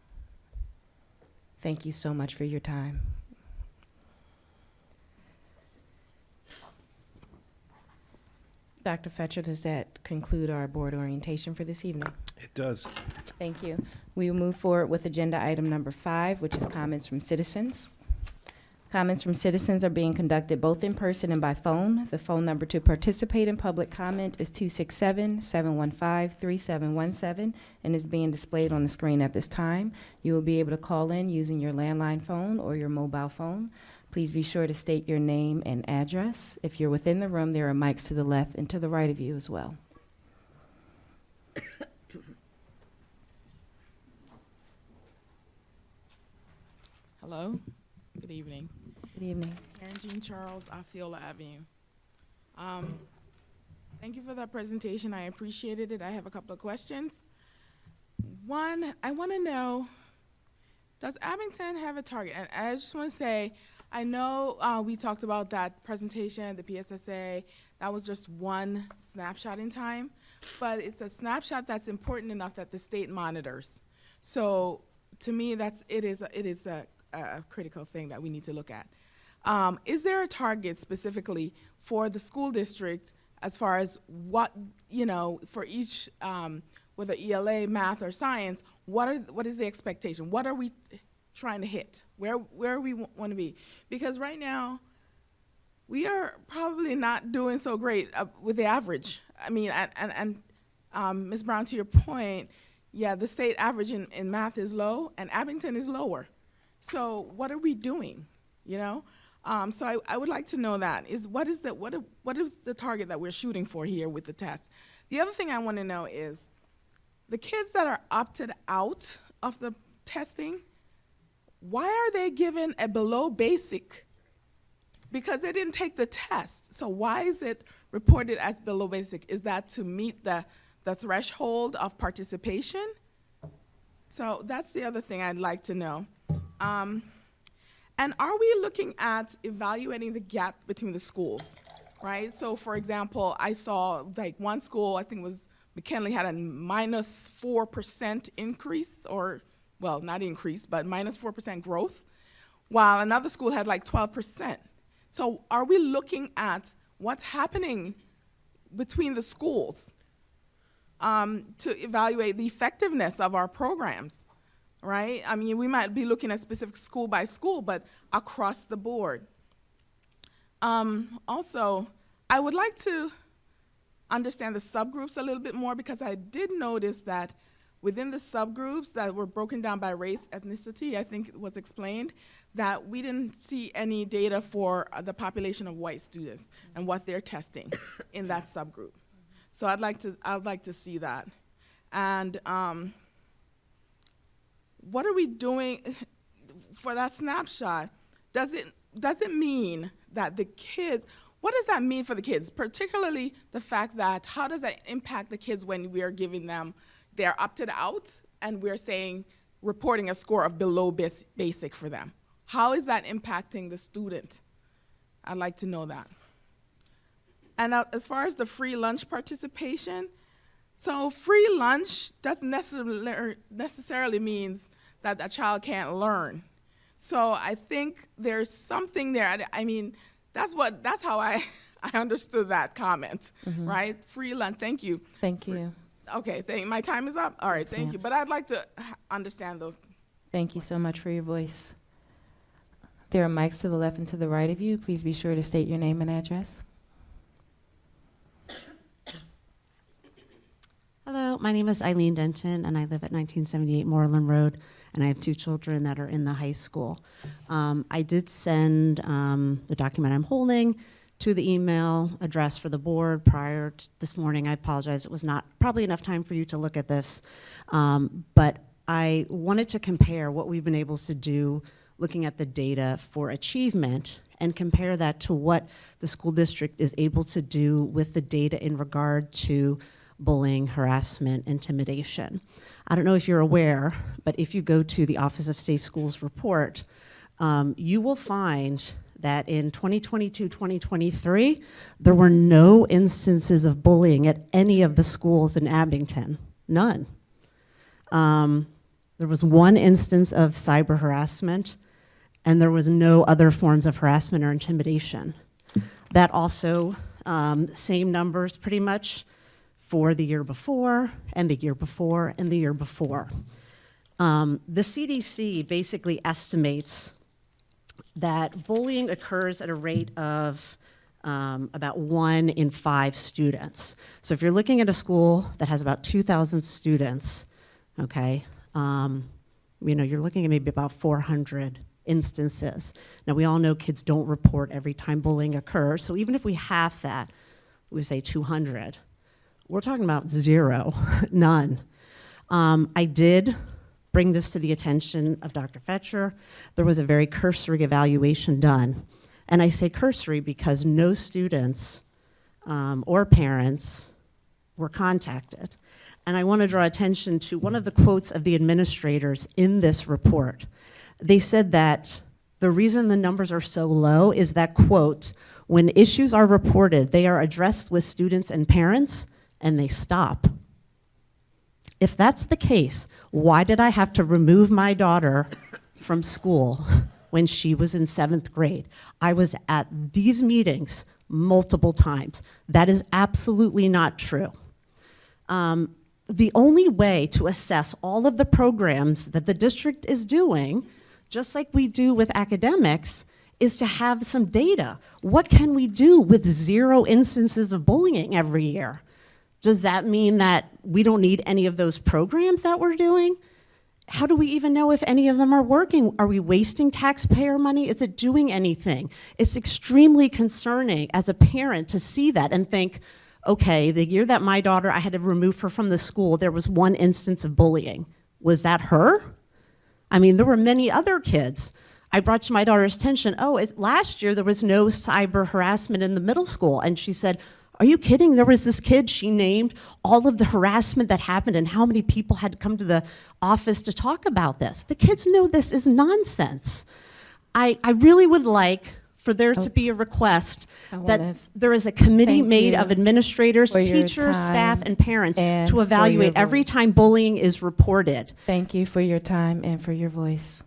A: Thank you so much for your time. Dr. Fetcher, does that conclude our board orientation for this evening?
C: It does.
A: Thank you. We will move forward with agenda item number 5, which is comments from citizens. Comments from citizens are being conducted both in person and by phone. The phone number to participate in public comment is 267-715-3717 and is being displayed on the screen at this time. You will be able to call in using your landline phone or your mobile phone. Please be sure to state your name and address. If you're within the room, there are mics to the left and to the right of you as well.
T: Hello, good evening.
A: Good evening.
T: Karen Jean Charles, Osceola Avenue. Thank you for that presentation. I appreciated it. I have a couple of questions. One, I want to know, does Abington have a target? And I just want to say, I know we talked about that presentation, the PSSA. That was just one snapshot in time, but it's a snapshot that's important enough that the state monitors. So to me, it is a critical thing that we need to look at. Is there a target specifically for the school district as far as what, for each, whether ELA, math, or science, what is the expectation? What are we trying to hit? Where we want to be? Because right now, we are probably not doing so great with the average. I mean, and Ms. Brown, to your point, yeah, the state average in math is low, and Abington is lower. So what are we doing, So I would like to know that, what is the target that we're shooting for here with the test? The other thing I want to know is the kids that are opted out of the testing, why are they given a below basic? Because they didn't take the test. So why is it reported as below basic? Is that to meet the threshold of participation? So that's the other thing I'd like to know. And are we looking at evaluating the gap between the schools, right? So for example, I saw like one school, I think it was McKinley, had a minus 4% increase, or, well, not increase, but minus 4% growth, while another school had like 12%. So are we looking at what's happening between the schools to evaluate the effectiveness of our programs, right? I mean, we might be looking at specific school by school, but across the board. Also, I would like to understand the subgroups a little bit more, because I did notice that within the subgroups that were broken down by race, ethnicity, I think it was explained, that we didn't see any data for the population of white students and what they're testing in that subgroup. So I'd like to see that. And what are we doing for that snapshot? Does it mean that the kids, what does that mean for the kids? Particularly the fact that, how does that impact the kids when we are giving them, they're opted out and we're saying, reporting a score of below basic for them? How is that impacting the student? I'd like to know that. And as far as the free lunch participation, so free lunch doesn't necessarily means that a child can't learn. So I think there's something there. I mean, that's how I understood that comment, right? Free lunch, thank you.
P: Thank you.
T: Okay, my time is up? All right, thank you. But I'd like to understand those.
P: Thank you so much for your voice. There are mics to the left and to the right of you. Please be sure to state your name and address.
U: Hello, my name is Eileen Denton, and I live at 1978 Moreland Road, and I have 2 children that are in the high school. I did send the document I'm holding to the email address for the board prior to this morning. I apologize, it was not probably enough time for you to look at this, but I wanted to compare what we've been able to do looking at the data for achievement and compare that to what the school district is able to do with the data in regard to bullying, harassment, intimidation. I don't know if you're aware, but if you go to the Office of Safe Schools report, you will find that in 2022-2023, there were no instances of bullying at any of the schools in Abington, none. There was 1 instance of cyber harassment, and there was no other forms of harassment or intimidation. That also, same numbers pretty much for the year before, and the year before, and the year before. The CDC basically estimates that bullying occurs at a rate of about 1 in 5 students. So if you're looking at a school that has about 2,000 students, okay, you're looking at maybe about 400 instances. Now we all know kids don't report every time bullying occurs, so even if we half that, we say 200. We're talking about 0, none. I did bring this to the attention of Dr. Fetcher. There was a very cursory evaluation done. And I say cursory because no students or parents were contacted. And I want to draw attention to one of the quotes of the administrators in this report. They said that the reason the numbers are so low is that, quote, when issues are reported, they are addressed with students and parents, and they stop. If that's the case, why did I have to remove my daughter from school when she was in 7th grade? I was at these meetings multiple times. That is absolutely not true. The only way to assess all of the programs that the district is doing, just like we do with academics, is to have some data. What can we do with 0 instances of bullying every year? Does that mean that we don't need any of those programs that we're doing? How do we even know if any of them are working? Are we wasting taxpayer money? Is it doing anything? It's extremely concerning as a parent to see that and think, okay, the year that my daughter, I had to remove her from the school, there was 1 instance of bullying. Was that her? I mean, there were many other kids. I brought to my daughter's attention, last year there was no cyber harassment in the middle school. And she said, are you kidding? There was this kid, she named all of the harassment that happened and how many people had to come to the office to talk about this. The kids know this is nonsense. I really would like for there to be a request that there is a committee made of administrators, teachers, staff, and parents to evaluate every time bullying is reported.
P: Thank you for your time and for your voice.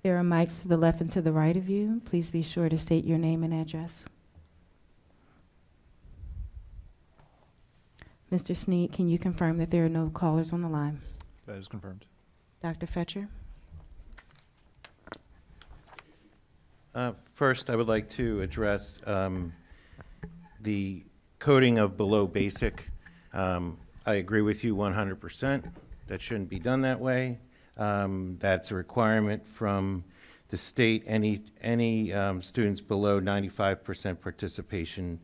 P: There are mics to the left and to the right of you. Please be sure to state your name and address. Mr. Sneed, can you confirm that there are no callers on the line?
G: That is confirmed.
P: Dr. Fetcher?
C: First, I would like to address the coding of below basic. I agree with you 100%. That shouldn't be done that way. That's a requirement from the state. Any students below 95% participation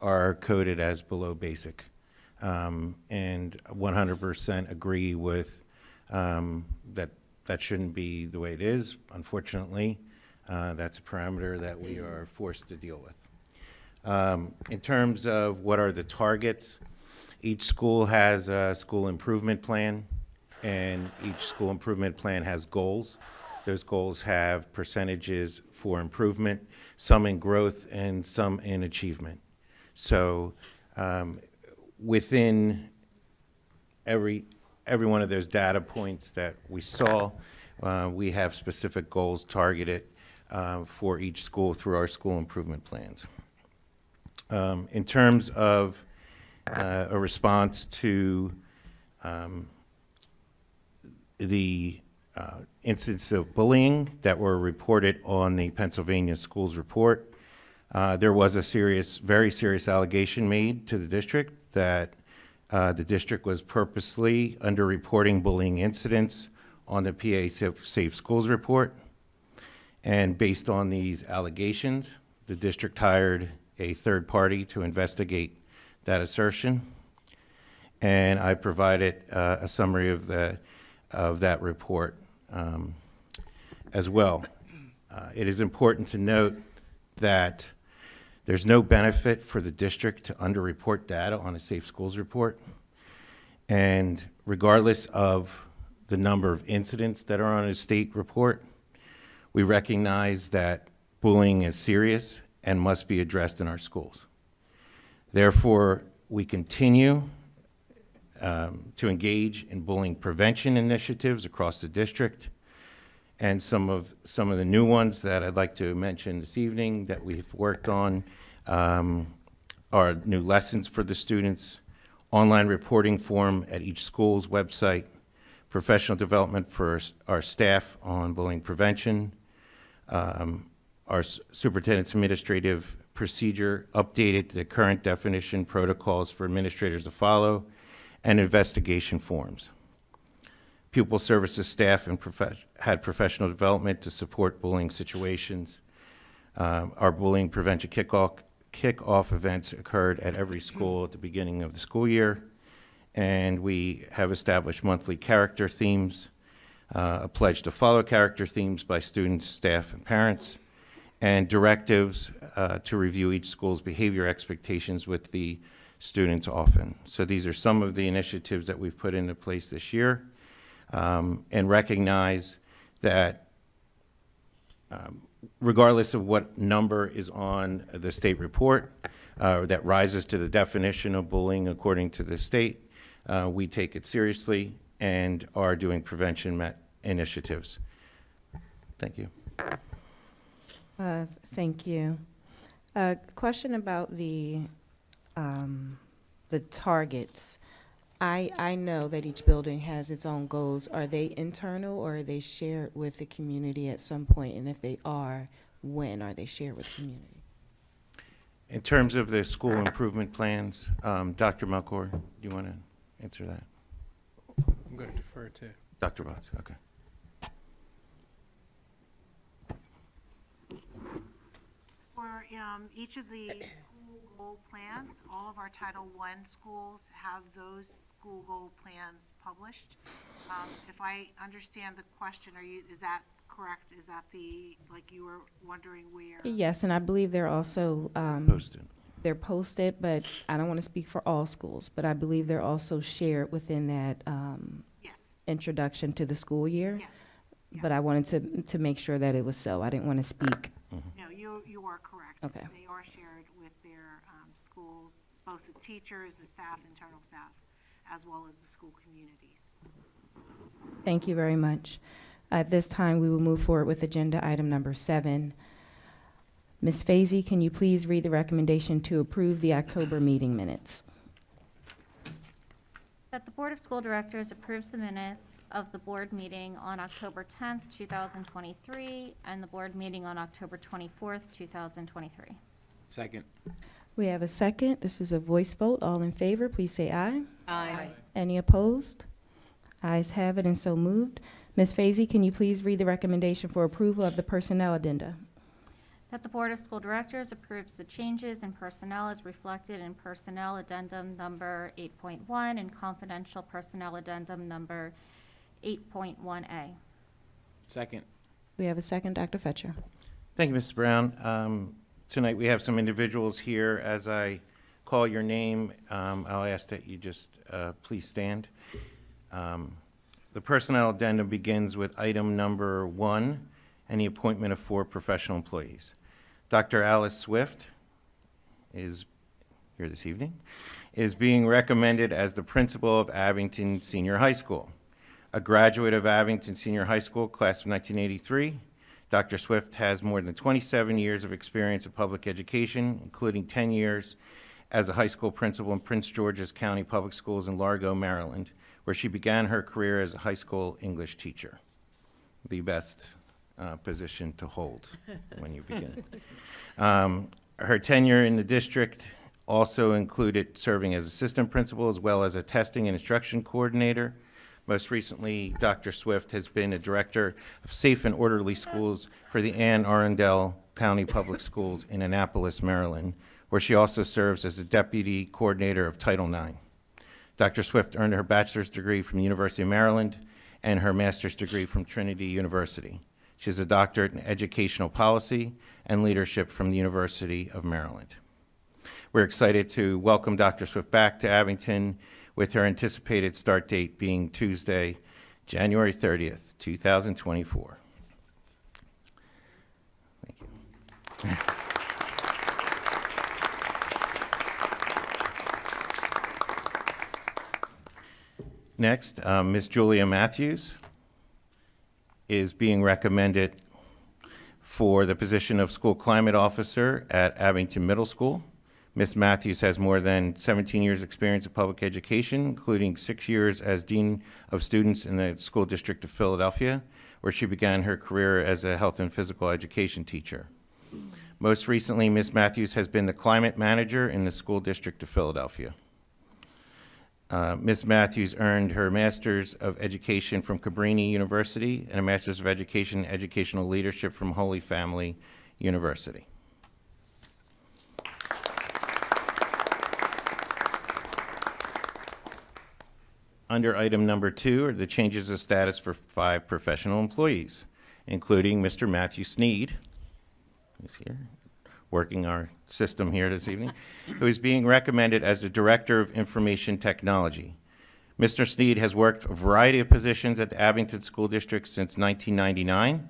C: are coded as below basic. And 100% agree with that shouldn't be the way it is, unfortunately. That's a parameter that we are forced to deal with. In terms of what are the targets, each school has a school improvement plan, and each school improvement plan has goals. Those goals have percentages for improvement, some in growth and some in achievement. So within every one of those data points that we saw, we have specific goals targeted for each school through our school improvement plans. In terms of a response to the incidents of bullying that were reported on the Pennsylvania Schools Report, there was a very serious allegation made to the district that the district was purposely underreporting bullying incidents on the PA Safe Schools Report. And based on these allegations, the district hired a third party to investigate that assertion. And I provided a summary of that report as well. It is important to note that there's no benefit for the district to underreport data on a Safe Schools Report. And regardless of the number of incidents that are on a state report, we recognize that bullying is serious and must be addressed in our schools. Therefore, we continue to engage in bullying prevention initiatives across the district. And some of the new ones that I'd like to mention this evening that we've worked on are new lessons for the students, online reporting form at each school's website, professional development for our staff on bullying prevention, our superintendent's administrative procedure updated to the current definition, protocols for administrators to follow, and investigation forms. Pupil services staff and had professional development to support bullying situations. Our bullying prevention kickoff events occurred at every school at the beginning of the school year, and we have established monthly character themes, a pledge to follow character themes by students, staff, and parents, and directives to review each school's behavior expectations with the students often. So these are some of the initiatives that we've put into place this year, and recognize that regardless of what number is on the state report that rises to the definition of bullying according to the state, we take it seriously and are doing prevention initiatives. Thank you.
P: Thank you. Question about the targets. I know that each building has its own goals. Are they internal or are they shared with the community at some point? And if they are, when are they shared with the community?
C: In terms of the school improvement plans, Dr. Melkor, do you want to answer that?
G: I'm going to defer to
C: Dr. Botts, okay.
M: For each of the school goal plans, all of our Title I schools have those school goal plans published. If I understand the question, is that correct? Is that like you were wondering where?
A: Yes, and I believe they're also
C: Posted.
A: They're posted, but I don't want to speak for all schools, but I believe they're also shared within that
M: Yes.
A: introduction to the school year.
M: Yes.
A: But I wanted to make sure that it was so. I didn't want to speak.
M: No, you are correct.
A: Okay.
M: They are shared with their schools, both the teachers, the staff, internal staff, as well as the school communities.
A: Thank you very much. At this time, we will move forward with agenda item number 7. Ms. Fazy, can you please read the recommendation to approve the October meeting minutes?
Q: That the Board of School Directors approves the minutes of the board meeting on October 10th, 2023, and the board meeting on October 24th, 2023.
R: Second.
A: We have a second. This is a voice vote. All in favor, please say aye.
B: Aye.
A: Any opposed? Ayes have it and so moved. Ms. Fazy, can you please read the recommendation for approval of the personnel addenda?
Q: That the Board of School Directors approves the changes in personnel as reflected in Personnel Addendum Number 8.1 and Confidential Personnel Addendum Number 8.1A.
R: Second.
A: We have a second. Dr. Fetcher.
C: Thank you, Mrs. Brown. Tonight we have some individuals here. As I call your name, I'll ask that you just please stand. The personnel addendum begins with item number 1 and the appointment of 4 professional employees. Dr. Alice Swift is here this evening, is being recommended as the principal of Abington Senior High School. A graduate of Abington Senior High School, class of 1983, Dr. Swift has more than 27 years of experience in public education, including 10 years as a high school principal in Prince George's County Public Schools in Largo, Maryland, where she began her career as a high school English teacher. The best position to hold when you begin. Her tenure in the district also included serving as assistant principal as well as a testing and instruction coordinator. Most recently, Dr. Swift has been a director of Safe and Orderly Schools for the Anne Arundel County Public Schools in Annapolis, Maryland, where she also serves as the deputy coordinator of Title IX. Dr. Swift earned her bachelor's degree from the University of Maryland and her master's degree from Trinity University. She has a doctorate in educational policy and leadership from the University of Maryland. We're excited to welcome Dr. Swift back to Abington with her anticipated start date being Tuesday, January 30th, 2024. Thank you. Next, Ms. Julia Matthews is being recommended for the position of School Climate Officer at Abington Middle School. Ms. Matthews has more than 17 years' experience in public education, including 6 years as Dean of Students in the School District of Philadelphia, where she began her career as a health and physical education teacher. Most recently, Ms. Matthews has been the Climate Manager in the School District of Philadelphia. Ms. Matthews earned her Master's of Education from Cabrini University and a Master's of Education in Educational Leadership from Holy Family University. Under item number 2 are the changes of status for 5 professional employees, including Mr. Matthew Sneed, who's here, working our system here this evening, who is being recommended as the Director of Information Technology. Mr. Sneed has worked a variety of positions at the Abington School District since 1999.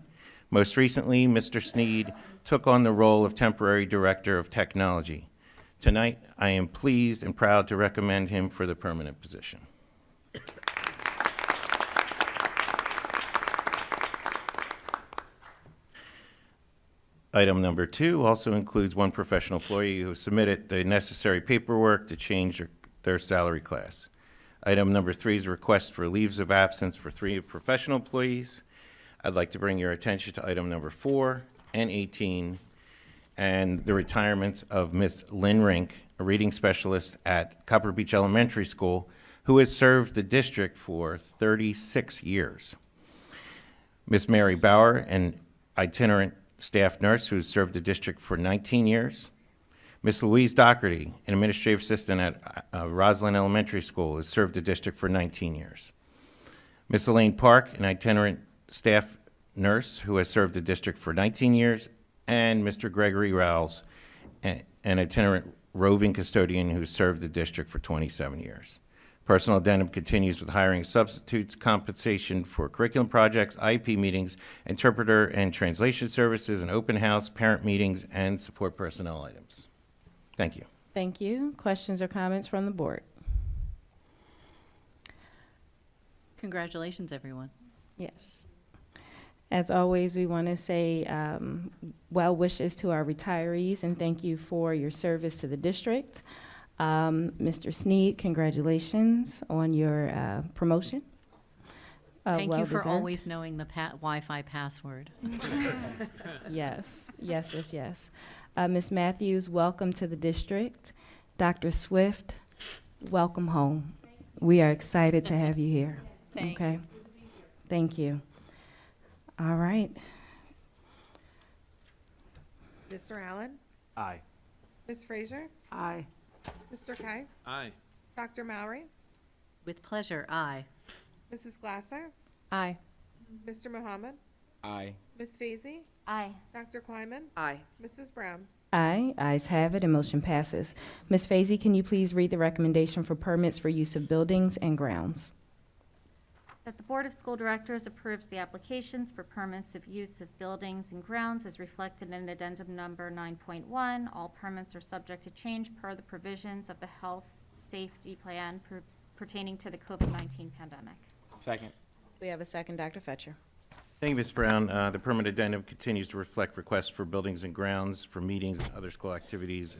C: Most recently, Mr. Sneed took on the role of Temporary Director of Technology. Tonight, I am pleased and proud to recommend him for the permanent position. Item number 2 also includes 1 professional employee who submitted the necessary paperwork to change their salary class. Item number 3 is a request for leaves of absence for 3 professional employees. I'd like to bring your attention to item number 4 and 18 and the retirements of Ms. Lynn Rink, a reading specialist at Copper Beach Elementary School, who has served the district for 36 years. Ms. Mary Bauer, an itinerant staff nurse who has served the district for 19 years. Miss Louise Doherty, an administrative assistant at Roslyn Elementary School, has served the district for 19 years. Miss Elaine Park, an itinerant staff nurse who has served the district for 19 years, and Mr. Gregory Rowles, an itinerant roving custodian who served the district for 27 years. Personal addendum continues with hiring substitutes, compensation for curriculum projects, IEP meetings, interpreter and translation services, and open house, parent meetings, and support personnel items. Thank you.
A: Thank you. Questions or comments from the board?
B: Congratulations, everyone.
A: Yes. As always, we want to say well wishes to our retirees and thank you for your service to the district. Mr. Sneed, congratulations on your promotion.
B: Thank
A: well
B: you for
A: deserved.
B: always knowing the Wi-Fi password.
A: Yes, yes, yes, yes. Ms. Matthews, welcome to the district. Dr. Swift, welcome home. We are excited to have you here. Okay. Thank you. All right.
H: Mr. Allen?
D: Aye.
H: Ms. Frazier?
E: Aye.
H: Mr. Kai?
G: Aye.
H: Dr. Mowry?
B: With pleasure, aye.
H: Mrs. Glasser?
S: Aye.
H: Mr. Muhammad?
R: Aye.
H: Ms. Fazy?
Q: Aye.
H: Dr. Kleiman?
S: Aye.
H: Mrs. Brown?
A: Aye. Ayes have it and motion passes. Ms. Fazy, can you please read the recommendation for permits for use of buildings and grounds?
Q: That the Board of School Directors approves the applications for permits of use of buildings and grounds as reflected in addendum number 9.1. All permits are subject to change per the provisions of the health safety plan pertaining to the COVID-19 pandemic.
R: Second.
A: We have a second, Dr. Fetcher.
C: Thank you, Ms. Brown. The permit addendum continues to reflect requests for buildings and grounds for meetings and other school activities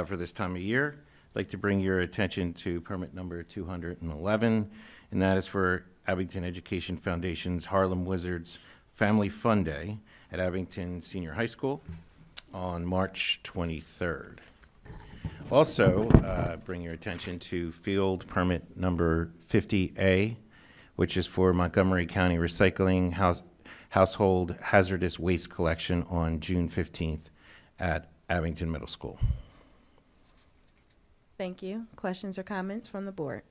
C: for this time of year. I'd like to bring your attention to permit number 211, and that is for Abington Education Foundation's Harlem Wizards Family Fun Day at Abington Senior High School on March 23rd. Also, bring your attention to field permit number 50A, which is for Montgomery County Recycling Household Hazardous Waste Collection on June 15th at Abington Middle School.
A: Thank you. Questions or comments from the board?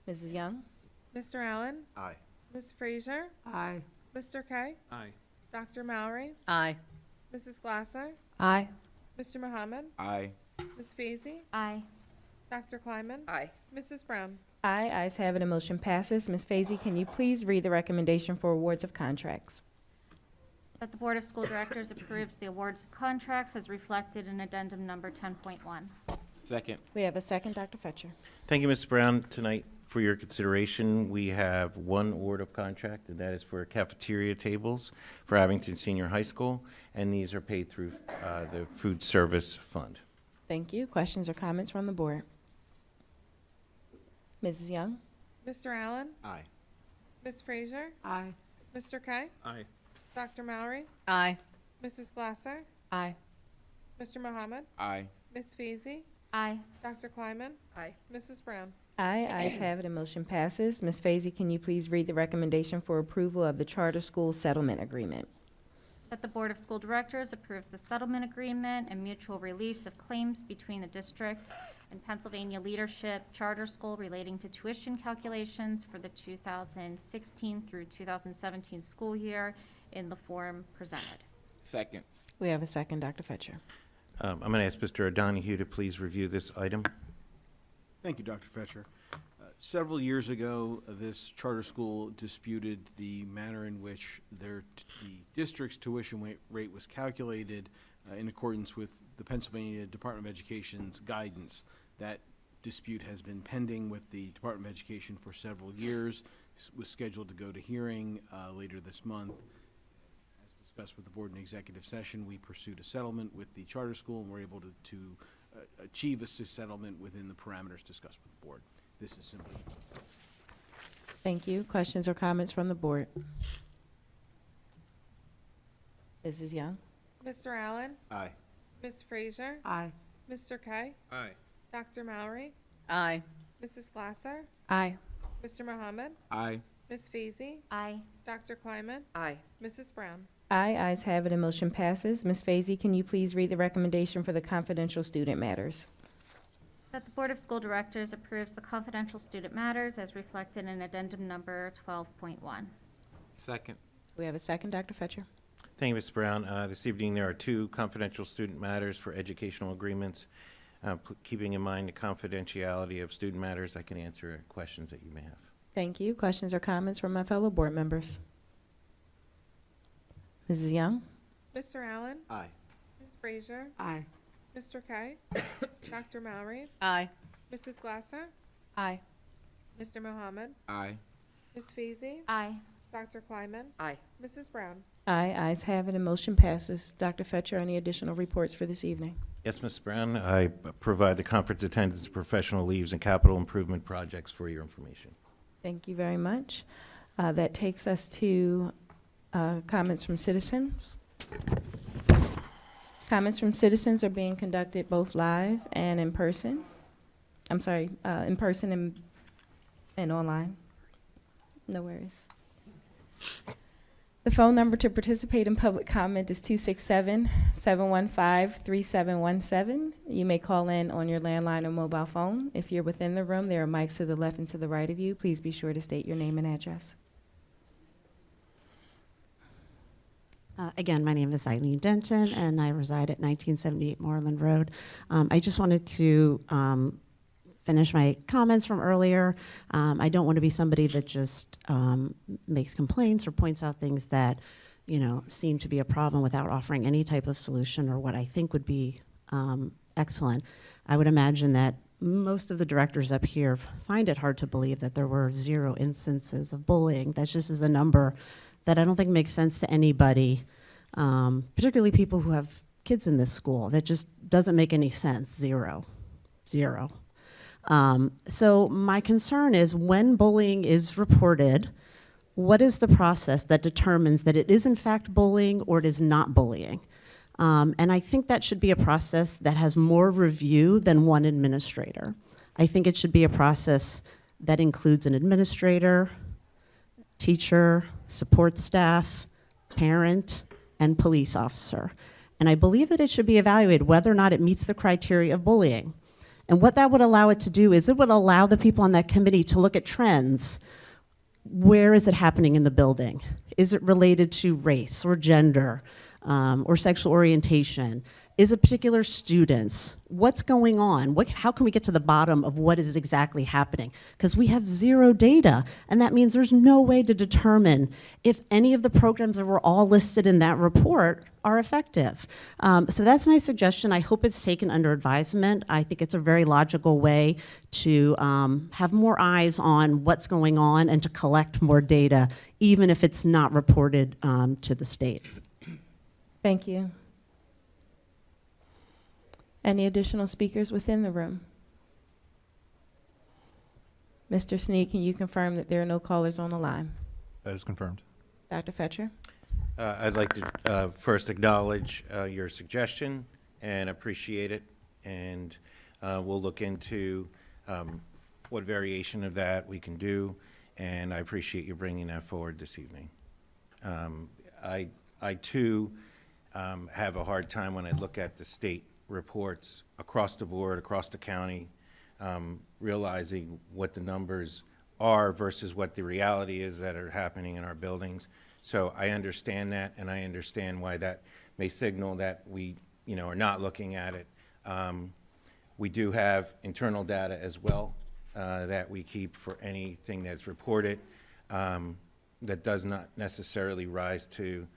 A: Mrs. Young?
H: Mr. Allen?
D: Aye.
H: Ms. Frazier?
E: Aye.
H: Mr. Kai?
G: Aye.
H: Dr. Mowry?
B: Aye.
H: Mrs. Glasser?
S: Aye.
H: Mr. Muhammad?
R: Aye.
H: Ms. Fazy?
Q: Aye.
H: Dr. Kleiman?
S: Aye.
H: Mrs. Brown?
A: Aye. Ayes have it and motion passes. Ms. Fazy, can you please read the recommendation for awards of contracts?
Q: That the Board of School Directors approves the awards of contracts as reflected in addendum number 10.1.
R: Second.
A: We have a second, Dr. Fetcher.
C: Thank you, Mrs. Brown. Tonight, for your consideration, we have one award of contract, and that is for cafeteria tables for Abington Senior High School, and these are paid through the Food Service Fund.
A: Thank you. Questions or comments from the board? Mrs. Young?
H: Mr. Allen?
D: Aye.
H: Ms. Frazier?
E: Aye.
H: Mr. Kai?
G: Aye.
H: Dr. Mowry?
B: Aye.
H: Mrs. Glasser?
S: Aye.
H: Mr. Muhammad?
R: Aye.
H: Ms. Fazy?
Q: Aye.
H: Dr. Kleiman?
S: Aye.
H: Mrs. Brown?
A: Aye. Ayes have it and motion passes. Ms. Fazy, can you please read the recommendation for approval of the charter school settlement agreement?
Q: That the Board of School Directors approves the settlement agreement and mutual release of claims between the district and Pennsylvania Leadership Charter School relating to tuition calculations for the 2016 through 2017 school year in the form presented.
R: Second.
A: We have a second, Dr. Fetcher.
C: I'm going to ask Mr. O'Donohue to please review this item.
G: Thank you, Dr. Fetcher. Several years ago, this charter school disputed the manner in which the district's tuition rate was calculated in accordance with the Pennsylvania Department of Education's guidance. That dispute has been pending with the Department of Education for several years. It was scheduled to go to hearing later this month. As discussed with the board in executive session, we pursued a settlement with the charter school and were able to achieve a settlement within the parameters discussed with the board. This is simply.
A: Thank you. Questions or comments from the board? Mrs. Young?
H: Mr. Allen?
D: Aye.
H: Ms. Frazier?
E: Aye.
H: Mr. Kai?
G: Aye.
H: Dr. Mowry?
B: Aye.
H: Mrs. Glasser?
S: Aye.
H: Mr. Muhammad?
R: Aye.
H: Ms. Fazy?
Q: Aye.
H: Dr. Kleiman?
S: Aye.
H: Mrs. Brown?
A: Aye, ayes have it, and motion passes. Ms. Fazy, can you please read the recommendation for the confidential student matters?
Q: That the Board of School Directors approves the confidential student matters as reflected in addendum number 12.1.
R: Second.
A: We have a second, Dr. Fetcher.
C: Thank you, Ms. Brown. This evening, there are two confidential student matters for educational agreements. Keeping in mind the confidentiality of student matters, I can answer questions that you may have.
A: Thank you. Questions or comments from my fellow board members? Mrs. Young?
H: Mr. Allen?
D: Aye.
H: Ms. Frazier?
E: Aye.
H: Mr. K? Dr. Mallory?
S: Aye.
H: Mrs. Glasser?
S: Aye.
H: Mr. Mohammed?
R: Aye.
H: Ms. Feasy?
Q: Aye.
H: Dr. Kleiman?
S: Aye.
H: Mrs. Brown?
A: Aye, ayes have it, and motion passes. Dr. Fetcher, any additional reports for this evening?
C: Yes, Ms. Brown, I provide the conference attendance, professional leaves, and capital improvement projects for your information.
A: Thank you very much. That takes us to comments from citizens. Comments from citizens are being conducted both live and in person. I'm sorry, in person and online. No worries. The phone number to participate in public comment is 267-715-3717. You may call in on your landline or mobile phone. If you're within the room, there are mics to the left and to the right of you. Please be sure to state your name and address.
U: Again, my name is Eileen Denton, and I reside at 1978 Moreland Road. I just wanted to finish my comments from earlier. I don't want to be somebody that just makes complaints or points out things that, seem to be a problem without offering any type of solution or what I think would be excellent. I would imagine that most of the directors up here find it hard to believe that there were 0 instances of bullying. That just is a number that I don't think makes sense to anybody, particularly people who have kids in this school. That just doesn't make any sense. 0. So my concern is when bullying is reported, what is the process that determines that it is in fact bullying or it is not bullying? And I think that should be a process that has more review than one administrator. I think it should be a process that includes an administrator, teacher, support staff, parent, and police officer. And I believe that it should be evaluated whether or not it meets the criteria of bullying. And what that would allow it to do is it would allow the people on that committee to look at trends. Where is it happening in the building? Is it related to race or gender or sexual orientation? Is it particular students? What's going on? How can we get to the bottom of what is exactly happening? Because we have 0 data, and that means there's no way to determine if any of the programs that were all listed in that report are effective. So that's my suggestion. I hope it's taken under advisement. I think it's a very logical way to have more eyes on what's going on and to collect more data, even if it's not reported to the state.
A: Thank you. Any additional speakers within the room? Mr. Sneed, can you confirm that there are no callers on the line?
J: That is confirmed.
A: Dr. Fetcher?
C: I'd like to first acknowledge your suggestion and appreciate it. And we'll look into what variation of that we can do. And I appreciate you bringing that forward this evening. I too, have a hard time when I look at the state reports across the board, across the county, realizing what the numbers are versus what the reality is that are happening in our buildings. So I understand that, and I understand why that may signal that we, are not looking at it. We do have internal data as well that we keep for anything that's reported that does not necessarily rise to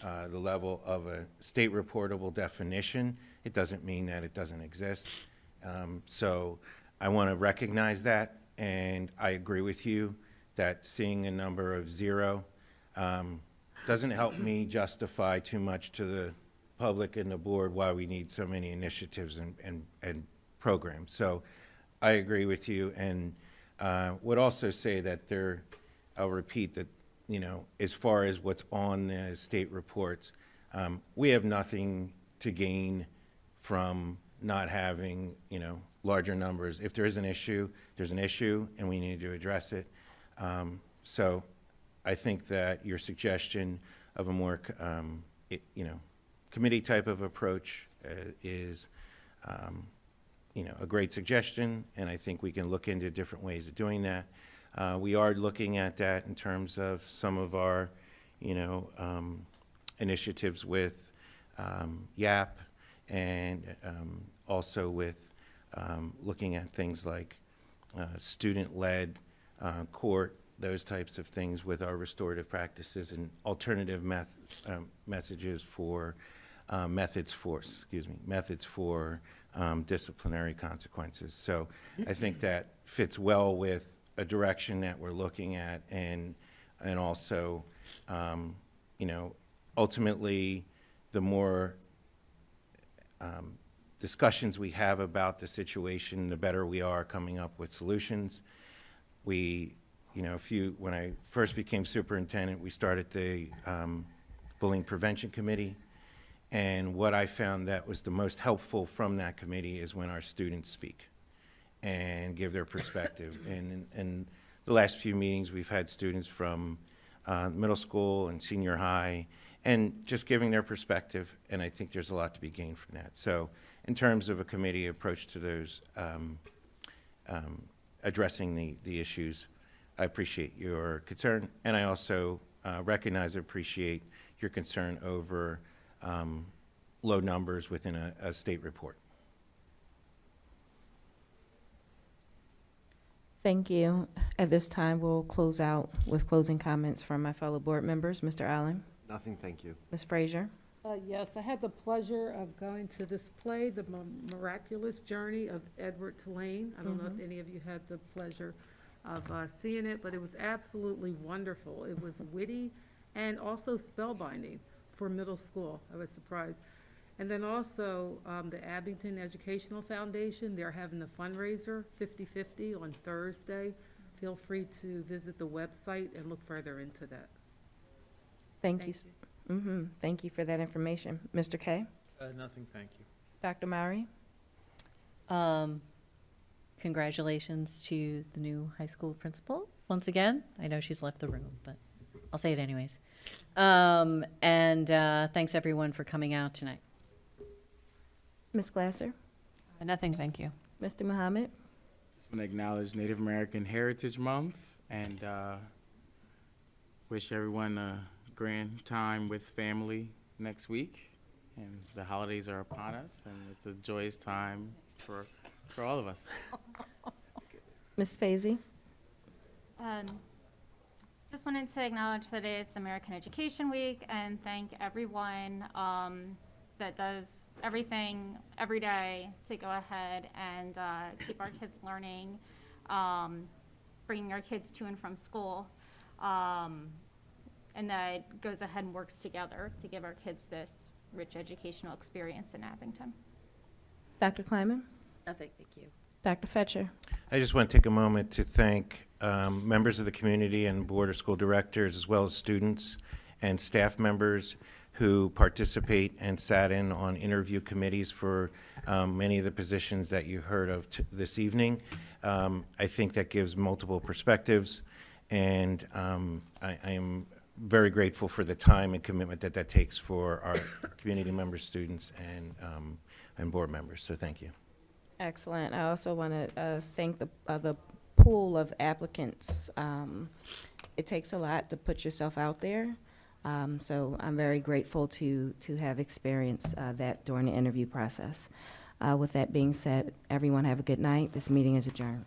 C: the level of a state reportable definition. It doesn't mean that it doesn't exist. So I want to recognize that, and I agree with you that seeing a number of 0 doesn't help me justify too much to the public and the board why we need so many initiatives and programs. So I agree with you, and would also say that I'll repeat that, as far as what's on the state reports, we have nothing to gain from not having, larger numbers. If there is an issue, there's an issue, and we need to address it. So I think that your suggestion of a more, committee type of approach is, a great suggestion, and I think we can look into different ways of doing that. We are looking at that in terms of some of our, initiatives with YAP, and also with looking at things like student-led court, those types of things with our restorative practices and alternative methods for disciplinary consequences. So I think that fits well with a direction that we're looking at, and also, ultimately, the more discussions we have about the situation, the better we are coming up with solutions. When I first became superintendent, we started the Bullying Prevention Committee, and what I found that was the most helpful from that committee is when our students speak and give their perspective. And the last few meetings, we've had students from middle school and senior high, and just giving their perspective, and I think there's a lot to be gained from that. So in terms of a committee approach to those, addressing the issues, I appreciate your concern, and I also recognize and appreciate your concern over low numbers within a state report.
A: Thank you. At this time, we'll close out with closing comments from my fellow board members. Mr. Allen?
D: Nothing, thank you.
A: Ms. Frazier?
E: Yes, I had the pleasure of going to this play, The Miraculous Journey of Edward Tulane. I don't know if any of you had the pleasure of seeing it, but it was absolutely wonderful. It was witty and also spellbinding for middle school. I was surprised. And then also, the Abington Educational Foundation, they're having a fundraiser, 50/50, on Thursday. Feel free to visit the website and look further into that.
A: Thank you. Thank you for that information. Mr. Kay?
G: Nothing, thank you.
A: Dr. Mowry?
B: Congratulations to the new high school principal, once again. I know she's left the room, but I'll say it anyways. And thanks, everyone, for coming out tonight.
A: Ms. Glasser?
S: Nothing, thank you.
A: Mr. Muhammad?
R: Just want to acknowledge Native American Heritage Month and wish everyone a grand time with family next week. And the holidays are upon us, and it's a joyous time for all of us.
A: Ms. Fazy?
Q: Just wanted to acknowledge that it's American Education Week and thank everyone that does everything every day to go ahead and keep our kids learning, bringing our kids to and from school, and that goes ahead and works together to give our kids this rich educational experience in Abington.
A: Dr. Kleiman?
B: Nothing, thank you.
A: Dr. Fetcher?
C: I just want to take a moment to thank members of the community and board of school directors, as well as students and staff members who participate and sat in on interview committees for many of the positions that you heard of this evening. I think that gives multiple perspectives, and I am very grateful for the time and commitment that takes for our community members, students, and board members. So thank you.
A: Excellent. I also want to thank the pool of applicants. It takes a lot to put yourself out there. So I'm very grateful to have experienced that during the interview process. With that being said, everyone have a good night. This meeting is adjourned.